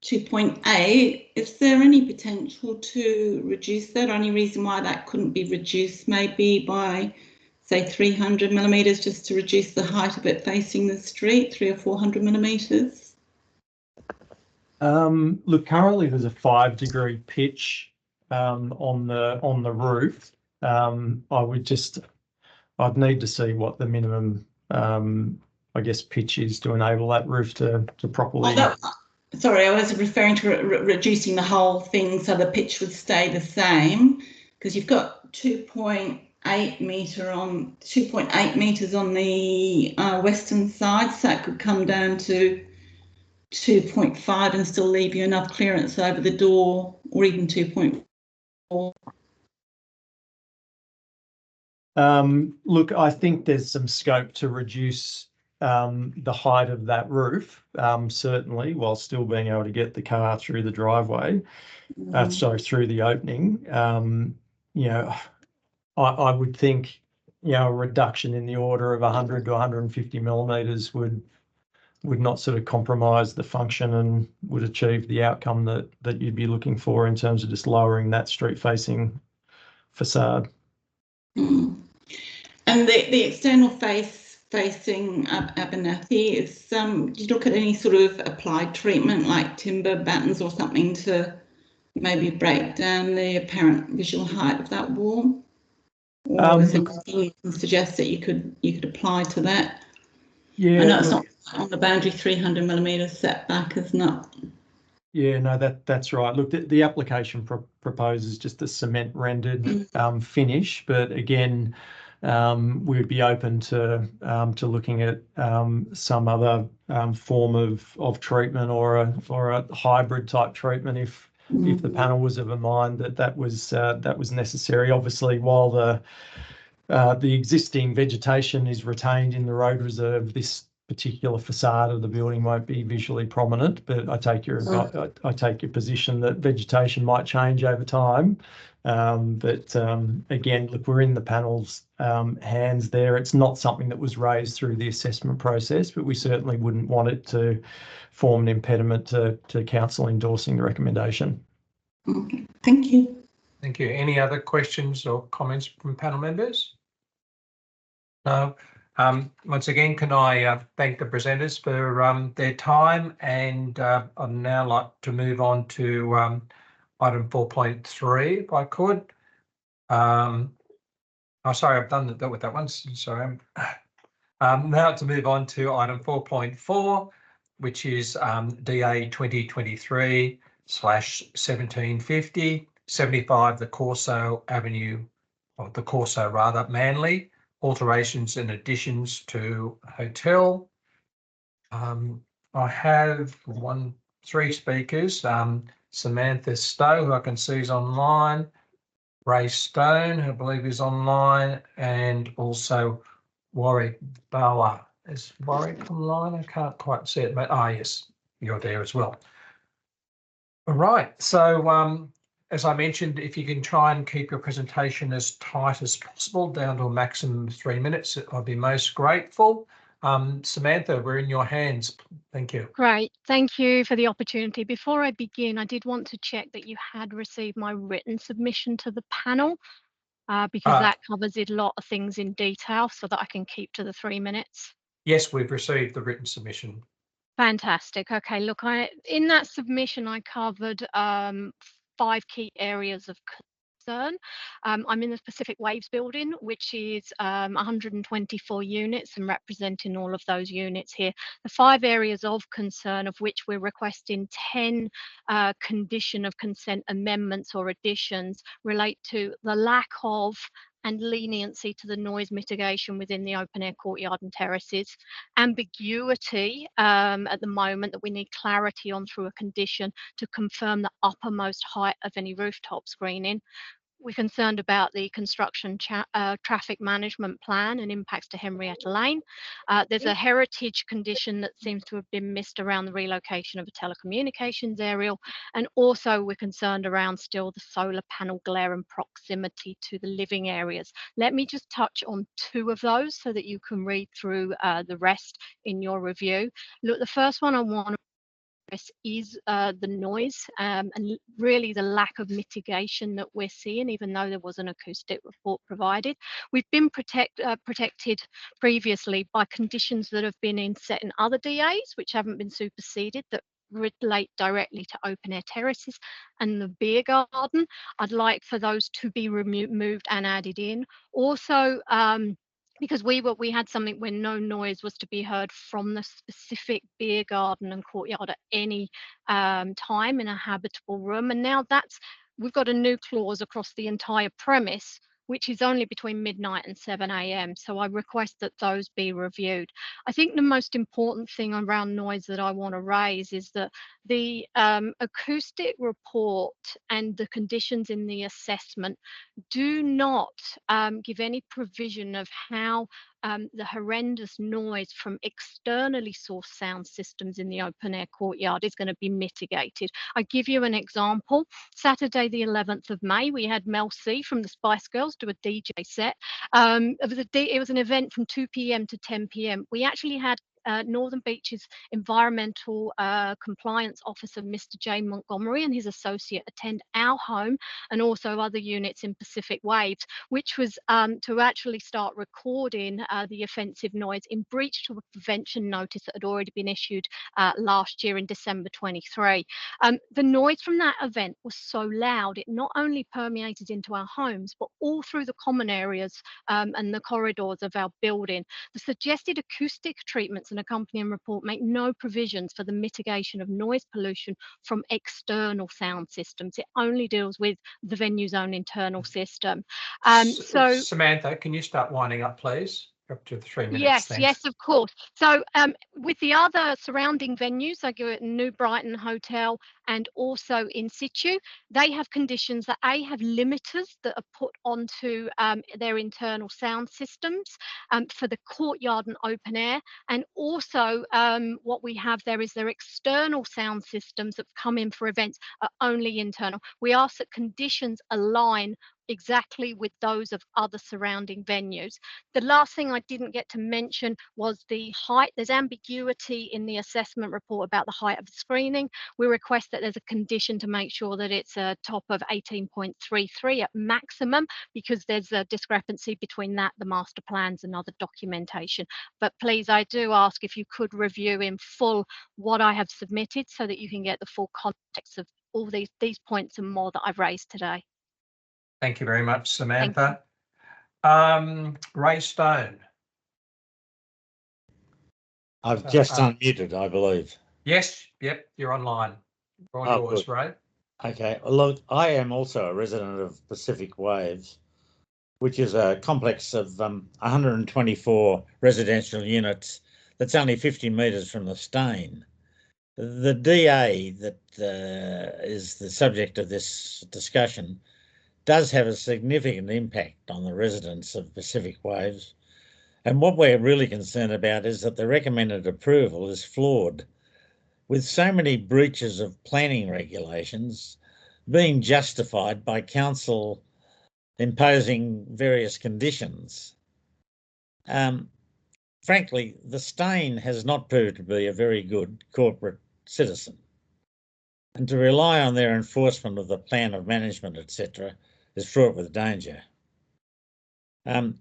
2.8, is there any potential to reduce that? Any reason why that couldn't be reduced maybe by, say, 300 millimetres, just to reduce the height of it facing the street, 300 or 400 millimetres? Look, currently there's a 5-degree pitch on the roof. I'd need to see what the minimum, I guess, pitch is to enable that roof to properly. Sorry, I was referring to reducing the whole thing so the pitch would stay the same, because you've got 2.8 metres on the western side, so that could come down to 2.5 and still leave you enough clearance over the door, or even 2.4? Look, I think there's some scope to reduce the height of that roof, certainly, while still being able to get the car through the driveway, sorry, through the opening. You know, I would think, you know, a reduction in the order of 100 to 150 millimetres would not sort of compromise the function and would achieve the outcome that you'd be looking for in terms of just lowering that street-facing facade. And the external facing Abernathy is, did you look at any sort of applied treatment like timber battens or something to maybe break down the apparent visual height of that wall? Or is there anything you can suggest that you could apply to that? Yeah, I know it's not on the boundary 300 millimetres setback, is not. Yeah, no, that's right. Look, the application proposes just a cement rendered finish, but again, we'd be open to looking at some other form of treatment or a hybrid type treatment if the panel was of a mind that was necessary. Obviously, while the existing vegetation is retained in the road reserve, this particular facade of the building won't be visually prominent, but I take your position that vegetation might change over time. Again, look, we're in the panel's hands there. It's not something that was raised through the assessment process, but we certainly wouldn't want it to form an impediment to council endorsing the recommendation. Okay, thank you. Thank you. Any other questions or comments from panel members? No. Once again, can I thank the presenters for their time, and I'd now like to move on to item 4.3, if I could. Oh, sorry, I've done that with that one. Sorry. Now to move on to item 4.4, which is DA 2023/1750, 75 the Corso Avenue, or the Corso rather, Manly. Alterations and additions to hotel. I have three speakers. Samantha Stowe, who I can see is online. Ray Stone, who I believe is online, and also Warwick Bauer. Is Warwick online? I can't quite see it, but yes, you're there as well. All right, so as I mentioned, if you can try and keep your presentation as tight as possible, down to a maximum of 3 minutes, I'd be most grateful. Samantha, we're in your hands. Thank you. Great. Thank you for the opportunity. Before I begin, I did want to check that you had received my written submission to the panel, because that covers a lot of things in detail so that I can keep to the 3 minutes. Yes, we've received the written submission. Fantastic. Okay, look, in that submission, I covered 5 key areas of concern. I'm in the Pacific Waves building, which is 124 units and representing all of those units here. The 5 areas of concern, of which we're requesting 10 condition of consent amendments or additions, relate to the lack of and leniency to the noise mitigation within the open air courtyard and terraces, ambiguity at the moment that we need clarity on through a condition to confirm the uppermost height of any rooftop screening. We're concerned about the construction traffic management plan and impacts to Henrietta Lane. There's a heritage condition that seems to have been missed around the relocation of a telecommunications aerial. And also we're concerned around still the solar panel glare and proximity to the living areas. Let me just touch on 2 of those so that you can read through the rest in your review. Look, the first one I want to is the noise and really the lack of mitigation that we're seeing, even though there was an acoustic report provided. We've been protected previously by conditions that have been set in other DAs, which haven't been superseded, that relate directly to open air terraces and the beer garden. I'd like for those to be removed and added in. Also, because we had something where no noise was to be heard from the specific beer garden and courtyard at any time in a habitable room, and now we've got a new clause across the entire premise which is only between midnight and 7 a.m. So I request that those be reviewed. I think the most important thing around noise that I want to raise is that the acoustic report and the conditions in the assessment do not give any provision of how the horrendous noise from externally sourced sound systems in the open air courtyard is going to be mitigated. I give you an example. Saturday, the 11th of May, we had Mel C from the Spice Girls do a DJ set. It was an event from 2 p.m. to 10 p.m. We actually had Northern Beaches Environmental Compliance Officer, Mr. J. Montgomery, and his associate attend our home and also other units in Pacific Waves, which was to actually start recording the offensive noise in breach to a prevention notice that had already been issued last year in December 23. The noise from that event was so loud, it not only permeated into our homes, but all through the common areas and the corridors of our building. The suggested acoustic treatments and accompanying report make no provisions for the mitigation of noise pollution from external sound systems. It only deals with the venue's own internal system. So Samantha, can you start winding up, please? Up to the 3 minutes. Yes, of course. So with the other surrounding venues, like New Brighton Hotel and also in situ, they have conditions that have limiters that are put onto their internal sound systems for the courtyard and open air. And also what we have there is their external sound systems that come in for events are only internal. We ask that conditions align exactly with those of other surrounding venues. The last thing I didn't get to mention was the height. There's ambiguity in the assessment report about the height of the screening. We request that there's a condition to make sure that it's a top of 18.33 at maximum, because there's a discrepancy between that, the master plans and other documentation. But please, I do ask if you could review in full what I have submitted so that you can get the full context of all these points and more that I've raised today. Thank you very much, Samantha. Ray Stone. I've just unmuted, I believe. Yes, yep, you're online. All yours, good. Ray. Okay, well, look, I am also a resident of Pacific Waves, which is a complex of 124 residential units that's only 50 metres from the Stain. The DA that is the subject of this discussion does have a significant impact on the residents of Pacific Waves. And what we're really concerned about is that the recommended approval is flawed, with so many breaches of planning regulations being justified by council imposing various conditions. Frankly, the Stain has not proved to be a very good corporate citizen, and to rely on their enforcement of the plan of management, etc., is fraught with danger. Can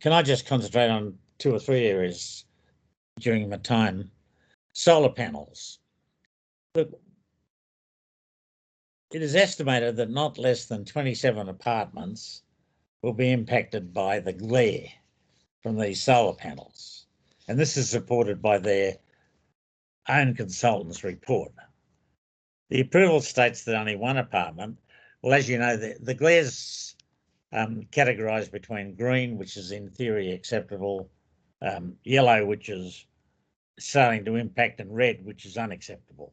I just concentrate on 2 or 3 areas during my time? Solar panels. Look, it is estimated that not less than 27 apartments will be impacted by the glare from these solar panels. And this is supported by their own consultant's report. The approval states that only one apartment, well, as you know, the glare's categorised between green, which is in theory acceptable, yellow, which is starting to impact, and red, which is unacceptable.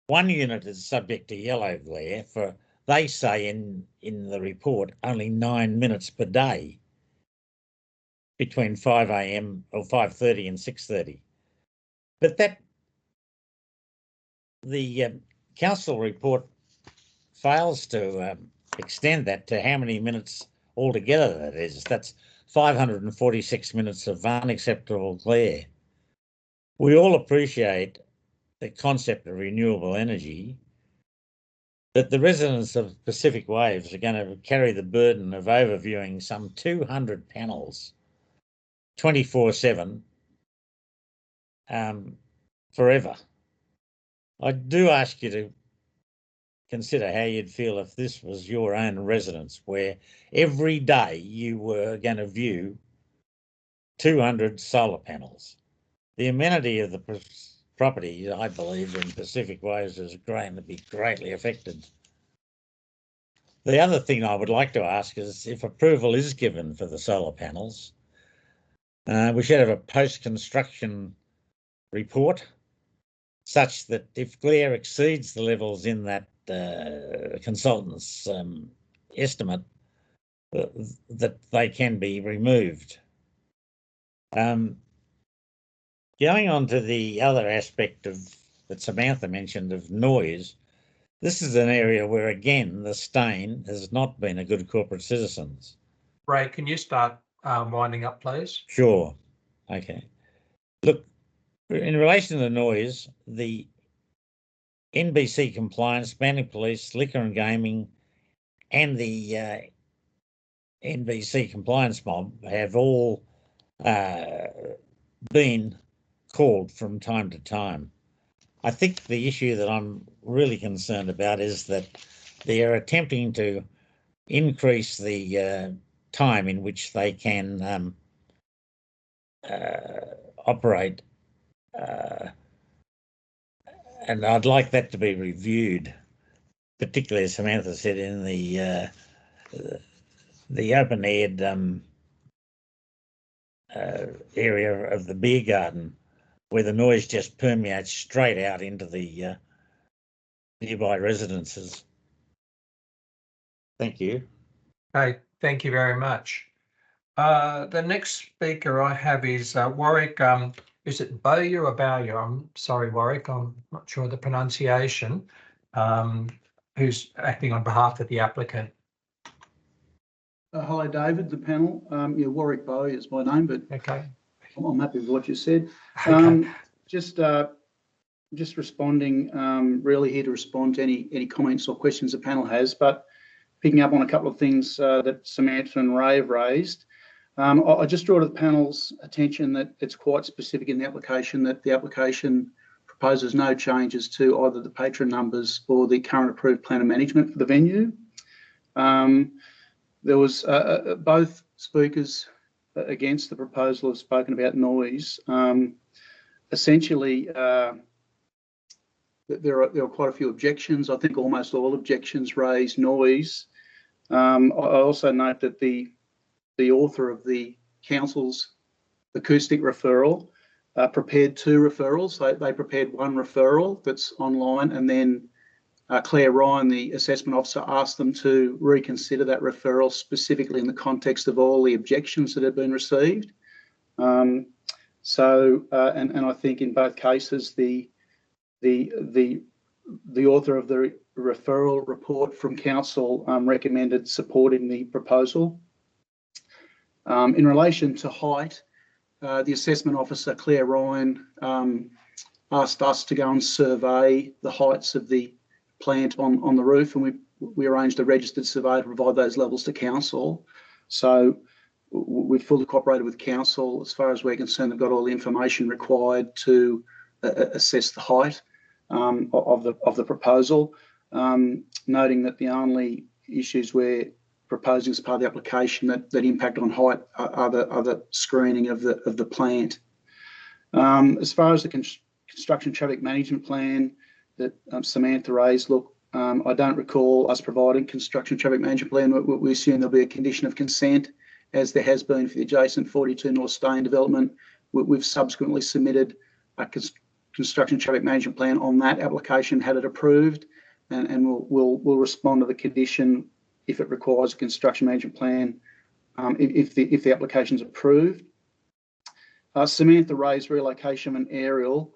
One unit is subject to yellow glare for, they say in the report, only 9 minutes per day between 5 a.m. or 5:30 and 6:30. But the council report fails to extend that to how many minutes altogether that is. That's 546 minutes of unacceptable glare. We all appreciate the concept of renewable energy, that the residents of Pacific Waves are going to carry the burden of overviewing some 200 panels 24/7 forever. I do ask you to consider how you'd feel if this was your own residence, where every day you were going to view 200 solar panels. The amenity of the property, I believe, in Pacific Waves is going to be greatly affected. The other thing I would like to ask is if approval is given for the solar panels, we should have a post-construction report such that if glare exceeds the levels in that consultant's estimate, that they can be removed. Going on to the other aspect that Samantha mentioned of noise, this is an area where, again, the stain has not been a good corporate citizens. Ray, can you start winding up, please? Sure. Okay. Look, in relation to the noise, the NBC compliance, Banning Police, Liquor and Gaming, and the NBC compliance mob have all been called from time to time. I think the issue that I'm really concerned about is that they are attempting to increase the time in which they can operate, and I'd like that to be reviewed, particularly as Samantha said, in the open-aired area of the beer garden, where the noise just permeates straight out into the nearby residences. Thank you. Okay, thank you very much. The next speaker I have is Warwick. Is it Bowyer or Bowyer? I'm sorry, Warwick, I'm not sure of the pronunciation. Who's acting on behalf of the applicant? Hello, David, the panel. Yeah, Warwick Bowyer is my name, but okay, I'm happy with what you said. Okay. Just responding, really here to respond to any comments or questions the panel has, but picking up on a couple of things that Samantha and Ray have raised. I just draw to the panel's attention that it's quite specific in the application that the application proposes no changes to either the patron numbers or the current approved plan of management for the venue. There was both speakers against the proposal have spoken about noise. Essentially, there are quite a few objections. I think almost all objections raise noise. I also note that the author of the council's acoustic referral prepared two referrals. They prepared one referral that's online, and then Claire Ryan, the assessment officer, asked them to reconsider that referral specifically in the context of all the objections that had been received. And I think in both cases the author of the referral report from council recommended supporting the proposal. In relation to height, the assessment officer, Claire Ryan, asked us to go and survey the heights of the plant on the roof, and we arranged a registered survey to provide those levels to council. So we've fully cooperated with council. As far as we're concerned, they've got all the information required to assess the height of the proposal, noting that the only issues we're proposing as part of the application that impact on height are the screening of the plant. As far as the construction traffic management plan that Samantha raised, look, I don't recall us providing construction traffic management plan. We assume there'll be a condition of consent, as there has been for the adjacent 42 North Stain development. We've subsequently submitted a construction traffic management plan on that application, had it approved, and we'll respond to the condition if it requires a construction management plan if the application is approved. Samantha raised relocation of an aerial.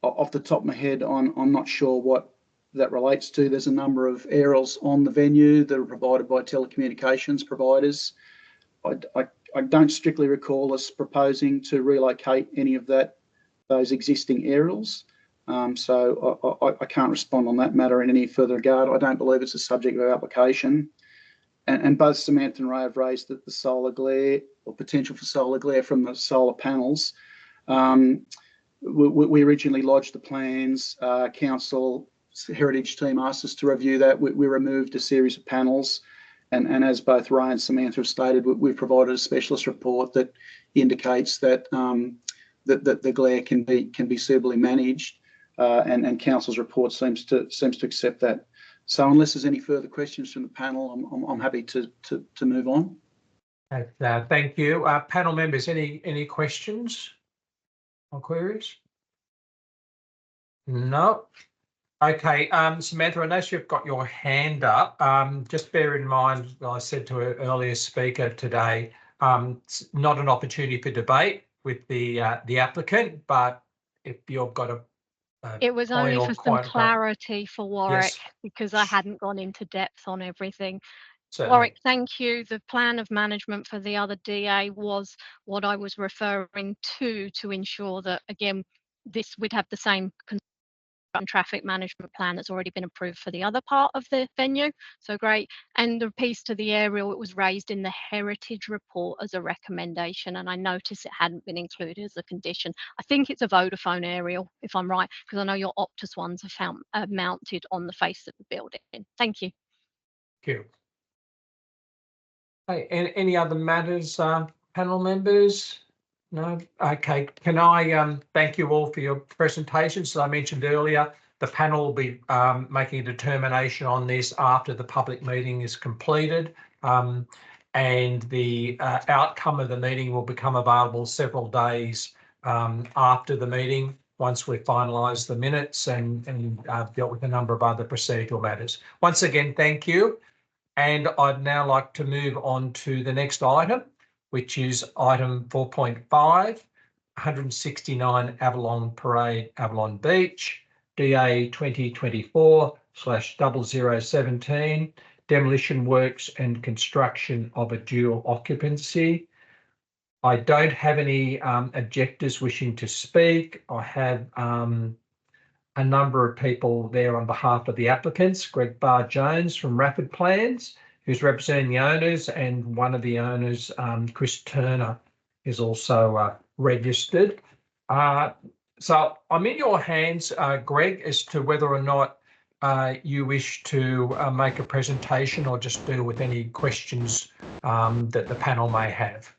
Off the top of my head, I'm not sure what that relates to. There's a number of aerials on the venue that are provided by telecommunications providers. I don't strictly recall us proposing to relocate any of those existing aerials. So I can't respond on that matter in any further regard. I don't believe it's a subject of our application. And both Samantha and Ray have raised that the solar glare or potential for solar glare from the solar panels. We originally lodged the plans. Council Heritage team asked us to review that. We removed a series of panels. And as both Ray and Samantha have stated, we've provided a specialist report that indicates that that the glare can be suitably managed, and council's report seems to accept that. So unless there's any further questions from the panel, I'm happy to move on. Thank you. Panel members, any questions or queries? No. Okay, Samantha, I notice you've got your hand up. Just bear in mind, I said to an earlier speaker today, it's not an opportunity for debate with the applicant, but if you've got a it was only for some clarity for Warwick, yes, because I hadn't gone into depth on everything. certainly. Warwick, thank you. The plan of management for the other DA was what I was referring to ensure that, again, we'd have the same traffic management plan that's already been approved for the other part of the venue. So great. And the piece to the aerial, it was raised in the heritage report as a recommendation, and I noticed it hadn't been included as a condition. I think it's a Vodafone aerial, if I'm right, because I know your Optus ones are mounted on the face of the building. Thank you. Thank you. Hey, any other matters, panel members? No? Okay. Can I thank you all for your presentations? As I mentioned earlier, the panel will be making a determination on this after the public meeting is completed, and the outcome of the meeting will become available several days after the meeting, once we've finalised the minutes and dealt with a number of other procedural matters. Once again, thank you. And I'd now like to move on to the next item, which is item 4.5, 169 Avalon Parade, Avalon Beach, DA 2024/0017, demolition works and construction of a dual occupancy. I don't have any objectors wishing to speak. I have a number of people there on behalf of the applicants, Greg Barr-Jones from Rapid Plans, who's representing the owners, and one of the owners, Chris Turner, is also registered. So I'm in your hands, Greg, as to whether or not you wish to make a presentation or just deal with any questions that the panel may have.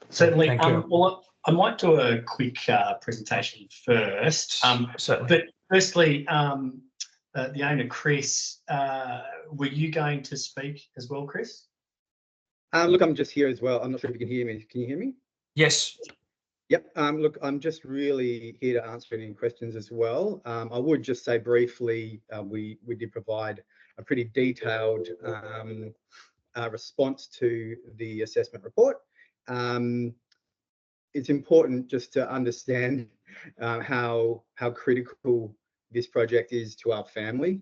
Certainly. Thank you. Well, I might do a quick presentation first. Certainly. But firstly, the owner, Chris, were you going to speak as well, Chris? Look, I'm just here as well. I'm not sure if you can hear me. Can you hear me? Yes. Yep. Look, I'm just really here to answer any questions as well. I would just say briefly, we did provide a pretty detailed response to the assessment report. It's important just to understand how critical this project is to our family.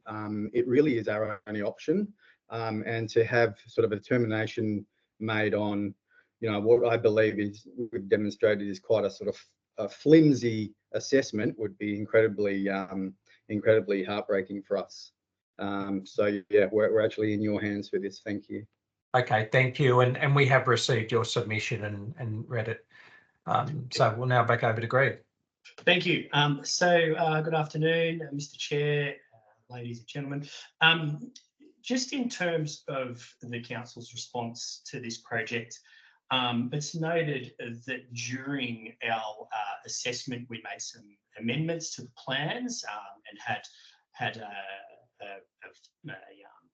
It really is our only option, and to have sort of a determination made on, what I believe is we've demonstrated is quite a sort of a flimsy assessment would be incredibly heartbreaking for us. So yeah, we're actually in your hands for this. Thank you. Okay, thank you. And we have received your submission and read it. So we'll now back over to Greg. Thank you. Good afternoon, Mr. Chair, ladies and gentlemen. Just in terms of the council's response to this project, it's noted that during our assessment, we made some amendments to the plans and had a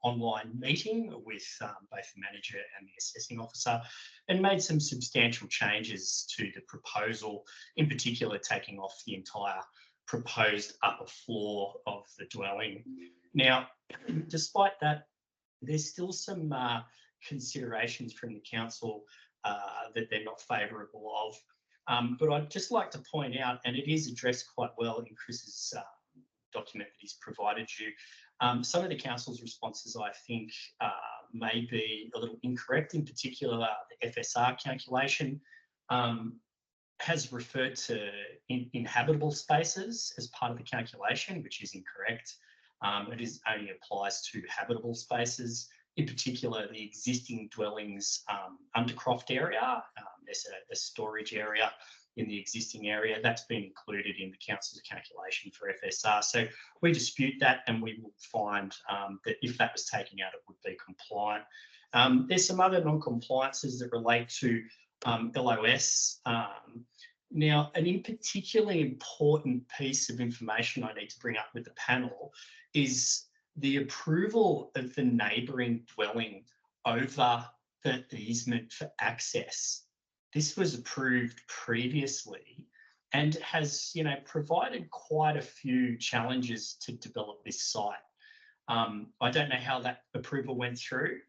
online meeting with both the manager and the assessing officer, and made some substantial changes to the proposal, in particular taking off the entire proposed upper floor of the dwelling. Now, despite that, there's still some considerations from the council that they're not favourable of. But I'd just like to point out, and it is addressed quite well in Chris's document that he's provided you, some of the council's responses, I think, may be a little incorrect. In particular, the FSR calculation has referred to inhabitable spaces as part of the calculation, which is incorrect. It only applies to habitable spaces. In particular, the existing dwellings undercroft area. There's a storage area in the existing area that's been included in the council's calculation for FSR. So we dispute that, and we will find that if that was taken out, it would be compliant. There's some other non-compliances that relate to LOS. Now, an particularly important piece of information I need to bring up with the panel is the approval of the neighbouring dwelling over the easement for access, this was approved previously and has, provided quite a few challenges to develop this site. I don't know how that approval went through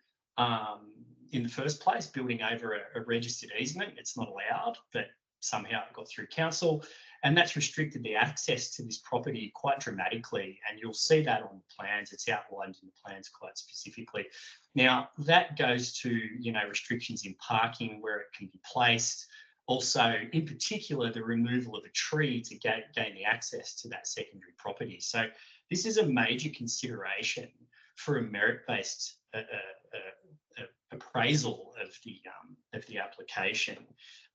in the first place, building over a registered easement. It's not allowed, but somehow it got through council, and that's restricted the access to this property quite dramatically. And you'll see that on the plans. It's outlined in the plans quite specifically. Now, that goes to, restrictions in parking, where it can be placed. Also, in particular, the removal of a tree to gain the access to that secondary property. So this is a major consideration for a merit-based appraisal of the application,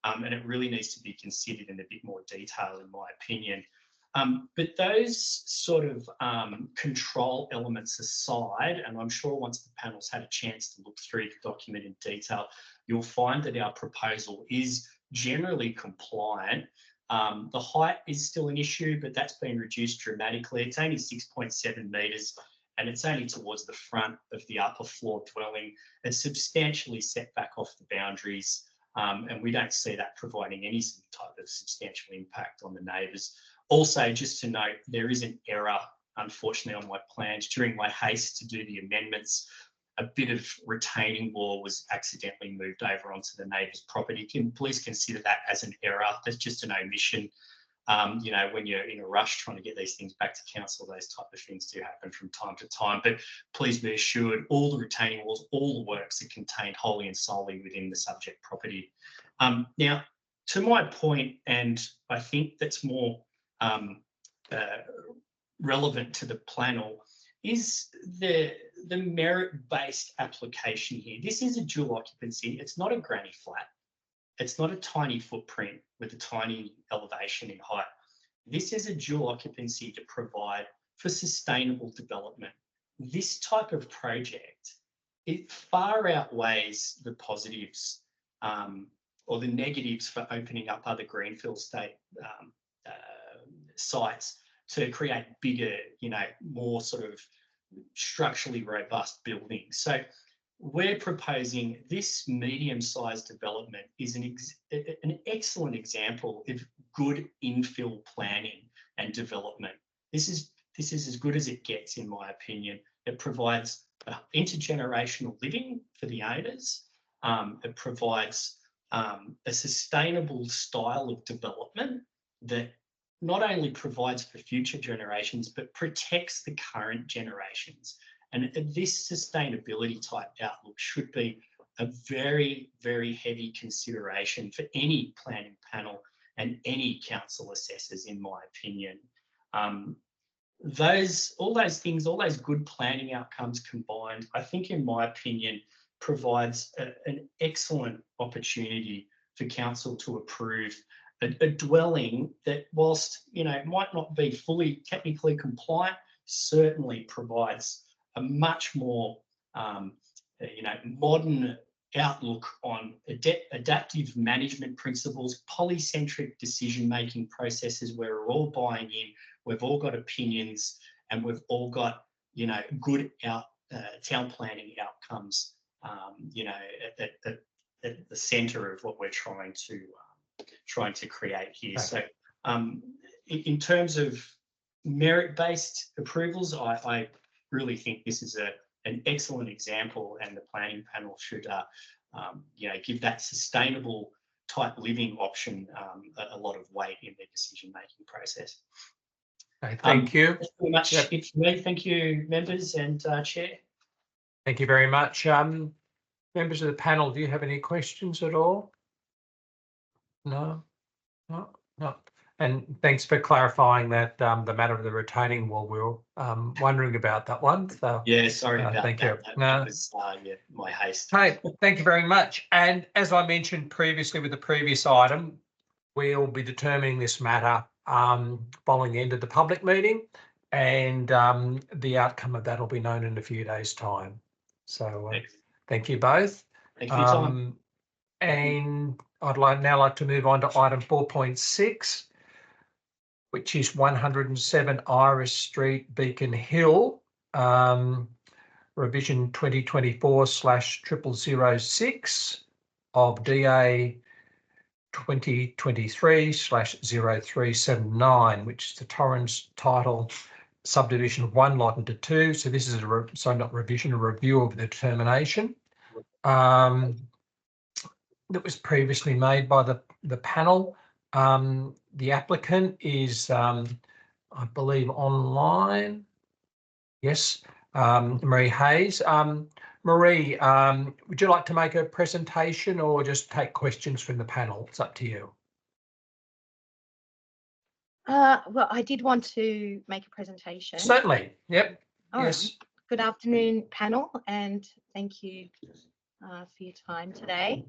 and it really needs to be considered in a bit more detail, in my opinion. But those sort of control elements aside, and I'm sure once the panel's had a chance to look through the document in detail, you'll find that our proposal is generally compliant. The height is still an issue, but that's been reduced dramatically. It's only 6.7 metres, and it's only towards the front of the upper floor dwelling. It's substantially set back off the boundaries, and we don't see that providing any type of substantial impact on the neighbours. Also, just to note, there is an error, unfortunately, on my plans. During my haste to do the amendments, a bit of retaining wall was accidentally moved over onto the neighbour's property. Please consider that as an error. That's just an omission. When you're in a rush trying to get these things back to council, those type of things do happen from time to time. But please be assured, all the retaining walls, all the works are contained wholly and solely within the subject property. Now, to my point, and I think that's more relevant to the panel, is the merit-based application here. This is a dual occupancy. It's not a granny flat. It's not a tiny footprint with a tiny elevation in height. This is a dual occupancy to provide for sustainable development. This type of project, it far outweighs the positives or the negatives for opening up other greenfield state sites to create bigger, more sort of structurally robust buildings. So we're proposing this medium-sized development is an excellent example of good infill planning and development. This is as good as it gets, in my opinion. It provides intergenerational living for the owners. It provides a sustainable style of development that not only provides for future generations, but protects the current generations. And this sustainability type outlook should be a very, very heavy consideration for any planning panel and any council assessors, in my opinion. All those things, all those good planning outcomes combined, I think, in my opinion, provides an excellent opportunity for council to approve a dwelling that, whilst might not be fully technically compliant, certainly provides a much more modern outlook on adaptive management principles, polycentric decision-making processes where we're all buying in, we've all got opinions, and we've all got good town planning outcomes at the centre of what we're trying to create here. Okay. So in terms of merit-based approvals, I really think this is an excellent example, and the planning panel should give that sustainable type living option a lot of weight in their decision-making process. Okay, thank you. That's pretty much it for me. Thank you, members and Chair. Thank you very much. Members of the panel, do you have any questions at all? No. And thanks for clarifying that the matter of the retaining wall. We were wondering about that one. So yeah, sorry about thank that. You. That was my haste. Hey, thank you very much. And as I mentioned previously with the previous item, we'll be determining this matter following the end of the public meeting, and the outcome of that will be known in a few days' time. So thank you both. Thank you for your time. And I'd now like to move on to item 4.6, which is 107 Iris Street, Beacon Hill. revision 2024/0006 of DA 2023/0379, which is the Torrens title subdivision of 1 lot into 2. So this is a not revision, a review of the determination that was previously made by the panel. The applicant is, I believe, online. Yes, Marie Hayes. Marie, would you like to make a presentation or just take questions from the panel? It's up to you. Well, I did want to make a presentation. Certainly. Yep. All yes. Right. Good afternoon, panel, and thank you for your time today.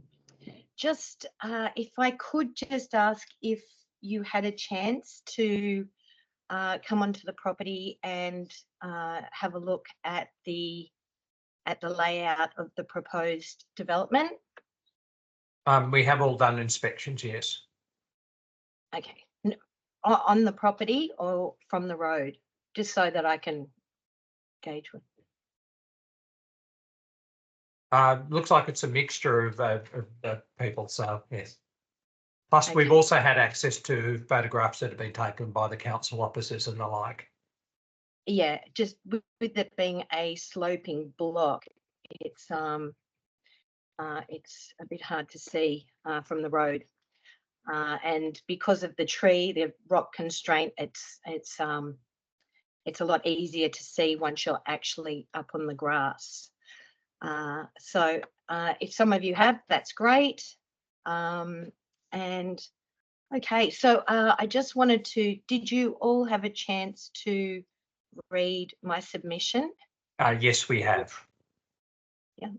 Just if I could just ask if you had a chance to come onto the property and have a look at the layout of the proposed development. We have all done inspections, yes. Okay. On the property or from the road, just so that I can gauge with. Looks like it's a mixture of people, so yes. Plus, Okay. we've also had access to photographs that have been taken by the council officers and the like. Yeah, just with it being a sloping block, it's a bit hard to see from the road. And because of the tree, the rock constraint, it's a lot easier to see once you're actually up on the grass. So if some of you have, that's great. And okay, so I just wanted to, did you all have a chance to read my submission? Yes, we have. Yeah.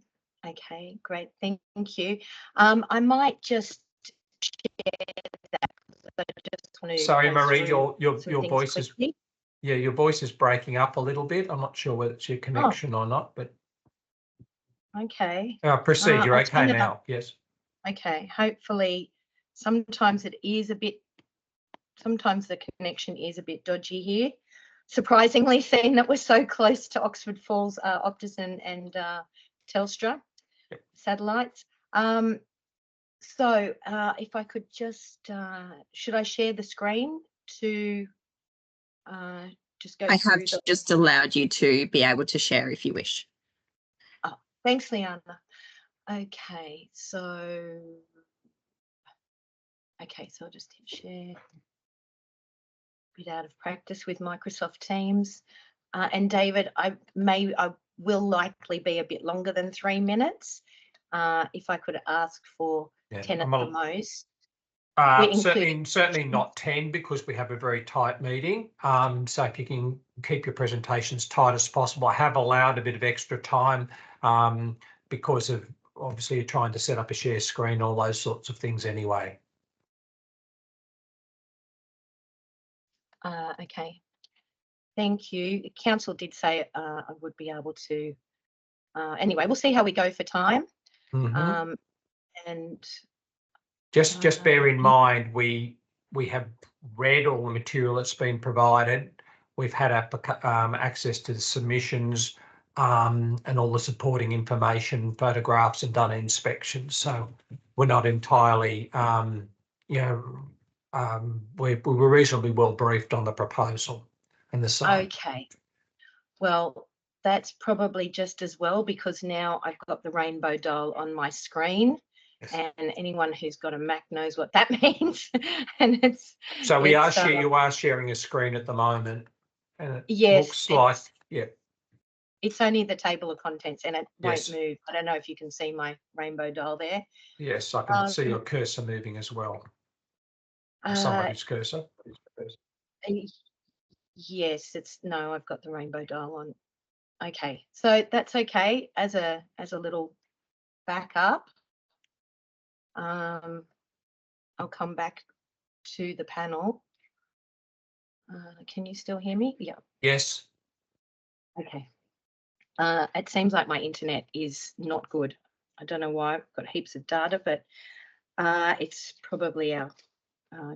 Okay, great. Thank you. I might just share that. I just want to Sorry, go Marie, through your some voice things is quickly. your voice is breaking up a little bit. I'm not sure whether it's your connection or not, but Okay. proceed. You're I'll okay turn it now. up. Yes. Okay. Hopefully, sometimes it is a bit. Sometimes the connection is a bit dodgy here. Surprisingly, seeing that we're so close to Oxford Falls, Optus and Telstra satellites. So if I could just, should I share the screen to just go I through have just allowed you to be able to share if you wish. Oh, thanks, Liana. Okay, so I'll just hit share. Bit out of practice with Microsoft Teams. And David, I will likely be a bit longer than 3 minutes. If I could ask for 10 at the most. Certainly not 10 because we have a very tight meeting. So if you can keep your presentations tight as possible. I have allowed a bit of extra time because of obviously you're trying to set up a share screen, all those sorts of things anyway. Okay, thank you. Council did say I would be able to. Anyway, we'll see how we go for time. Mm-hmm. And just bear in mind we have read all the material that's been provided. We've had access to the submissions and all the supporting information, photographs, and done inspections. So we're not entirely, we were reasonably well briefed on the proposal and the site. Okay, well, that's probably just as well because now I've got the rainbow dial on my screen. Yes. And anyone who's got a Mac knows what that means. And it's so you are sharing a screen at the moment, and it yes, looks like it's only the table of contents and it won't move. I don't know if you can see my rainbow dial there. Yes, I can see your cursor moving as well. Somebody's cursor. Yes, I've got the rainbow dial on. Okay, so that's okay as a little backup. I'll come back to the panel. Can you still hear me? Yeah. Yes. Okay. It seems like my internet is not good. I don't know why. I've got heaps of data, but it's probably our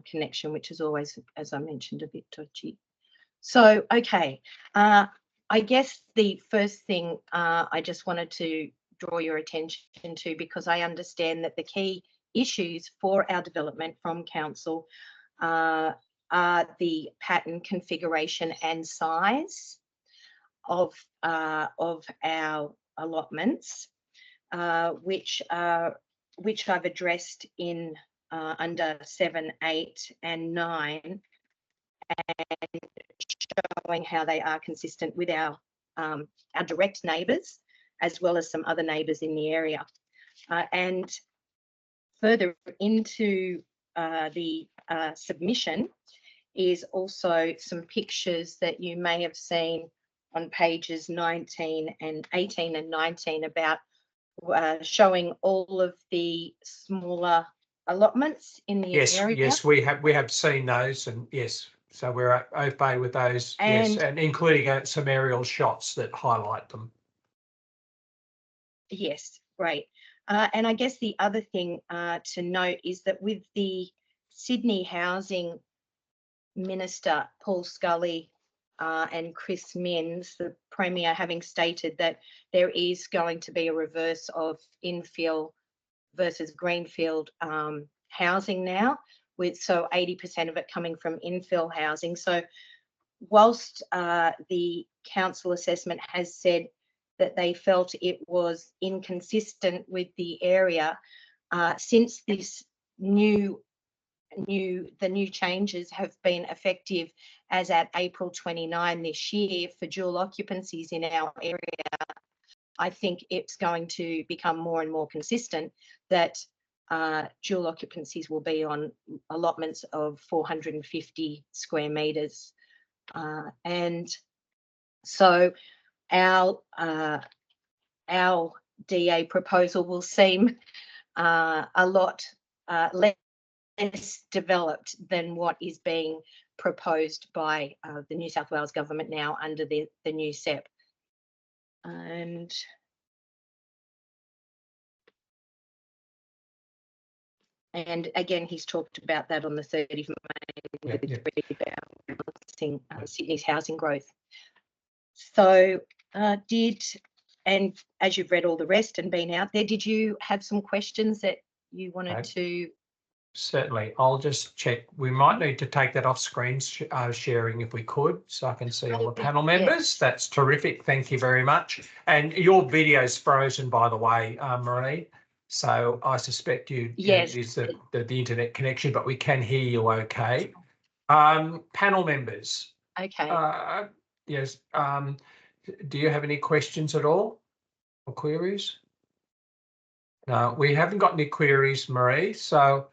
connection, which is always, as I mentioned, a bit dodgy. So, okay. I guess the first thing I just wanted to draw your attention to, because I understand that the key issues for our development from council are the pattern, configuration and size of our allotments, which I've addressed in under 7, 8 and 9, and showing how they are consistent with our direct neighbours, as well as some other neighbours in the area. And further into the submission is also some pictures that you may have seen on pages 18 and 19 about showing all of the smaller allotments in the area. Yes, we have seen those, and yes, so we're okay with those. And, yes, and including some aerial shots that highlight them. Yes, great. And I guess the other thing to note is that with the Sydney Housing Minister Paul Scully and Chris Minns, the Premier, having stated that there is going to be a reverse of infill versus greenfield housing now, with so 80% of it coming from infill housing. So whilst the council assessment has said that they felt it was inconsistent with the area, since this the new changes have been effective as at April 29 this year for dual occupancies in our area, I think it's going to become more and more consistent that dual occupancies will be on allotments of 450 square metres. And so our DA proposal will seem a lot less developed than what is being proposed by the New South Wales government now under the new SEP. And again, he's talked about that on the 30th of May about balancing Sydney's housing growth. So and as you've read all the rest and been out there, did you have some questions that you wanted to? Certainly, I'll just check. We might need to take that off screen sharing if we could, so I can see all the panel members. Yes. That's terrific. Thank you very much. And your video's frozen, by the way, Marie. So I suspect it is the internet connection, but we can hear you okay. Panel members. Okay. Yes. Do you have any questions at all or queries? No, we haven't got any queries, Marie. So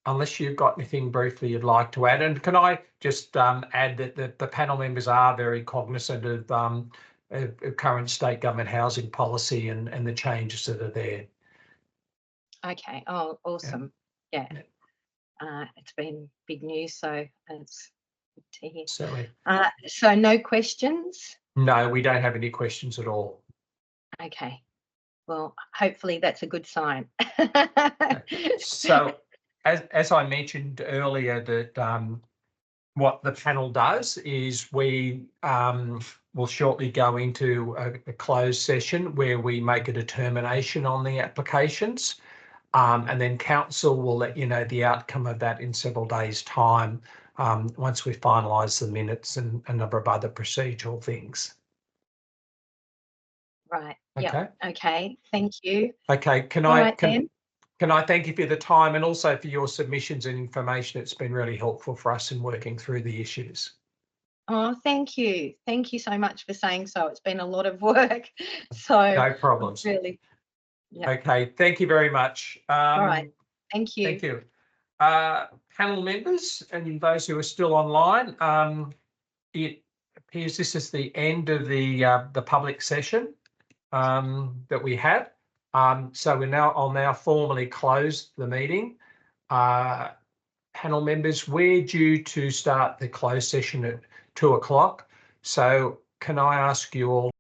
unless you've got anything briefly you'd like to add. And can I just add that the panel members are very cognizant of current state government housing policy and the changes that are there. Okay. Oh, awesome. Yeah. It's been big news, so it's good to hear. Certainly. So no questions? No, we don't have any questions at all. Okay. Well, hopefully that's a good sign. So as I mentioned earlier, that what the panel does is we will shortly go into a closed session where we make a determination on the applications, and then council will let you know the outcome of that in several days' time once we finalise the minutes and a number of other procedural things. Right. Okay. Yep. Okay. Thank you. Okay. Can I thank you for the time and also for your submissions and information? It's been really helpful for us in working through the issues. Oh, thank you. Thank you so much for saying so. It's been a lot of work. So no problems. Really. Yep. Okay. Thank you very much. All right. Thank you. Thank you. Panel members and those who are still online, it appears this is the end of the public session that we have. So I'll now formally close the meeting. Panel members, we're due to start the closed session at 2 o'clock. So can I ask you all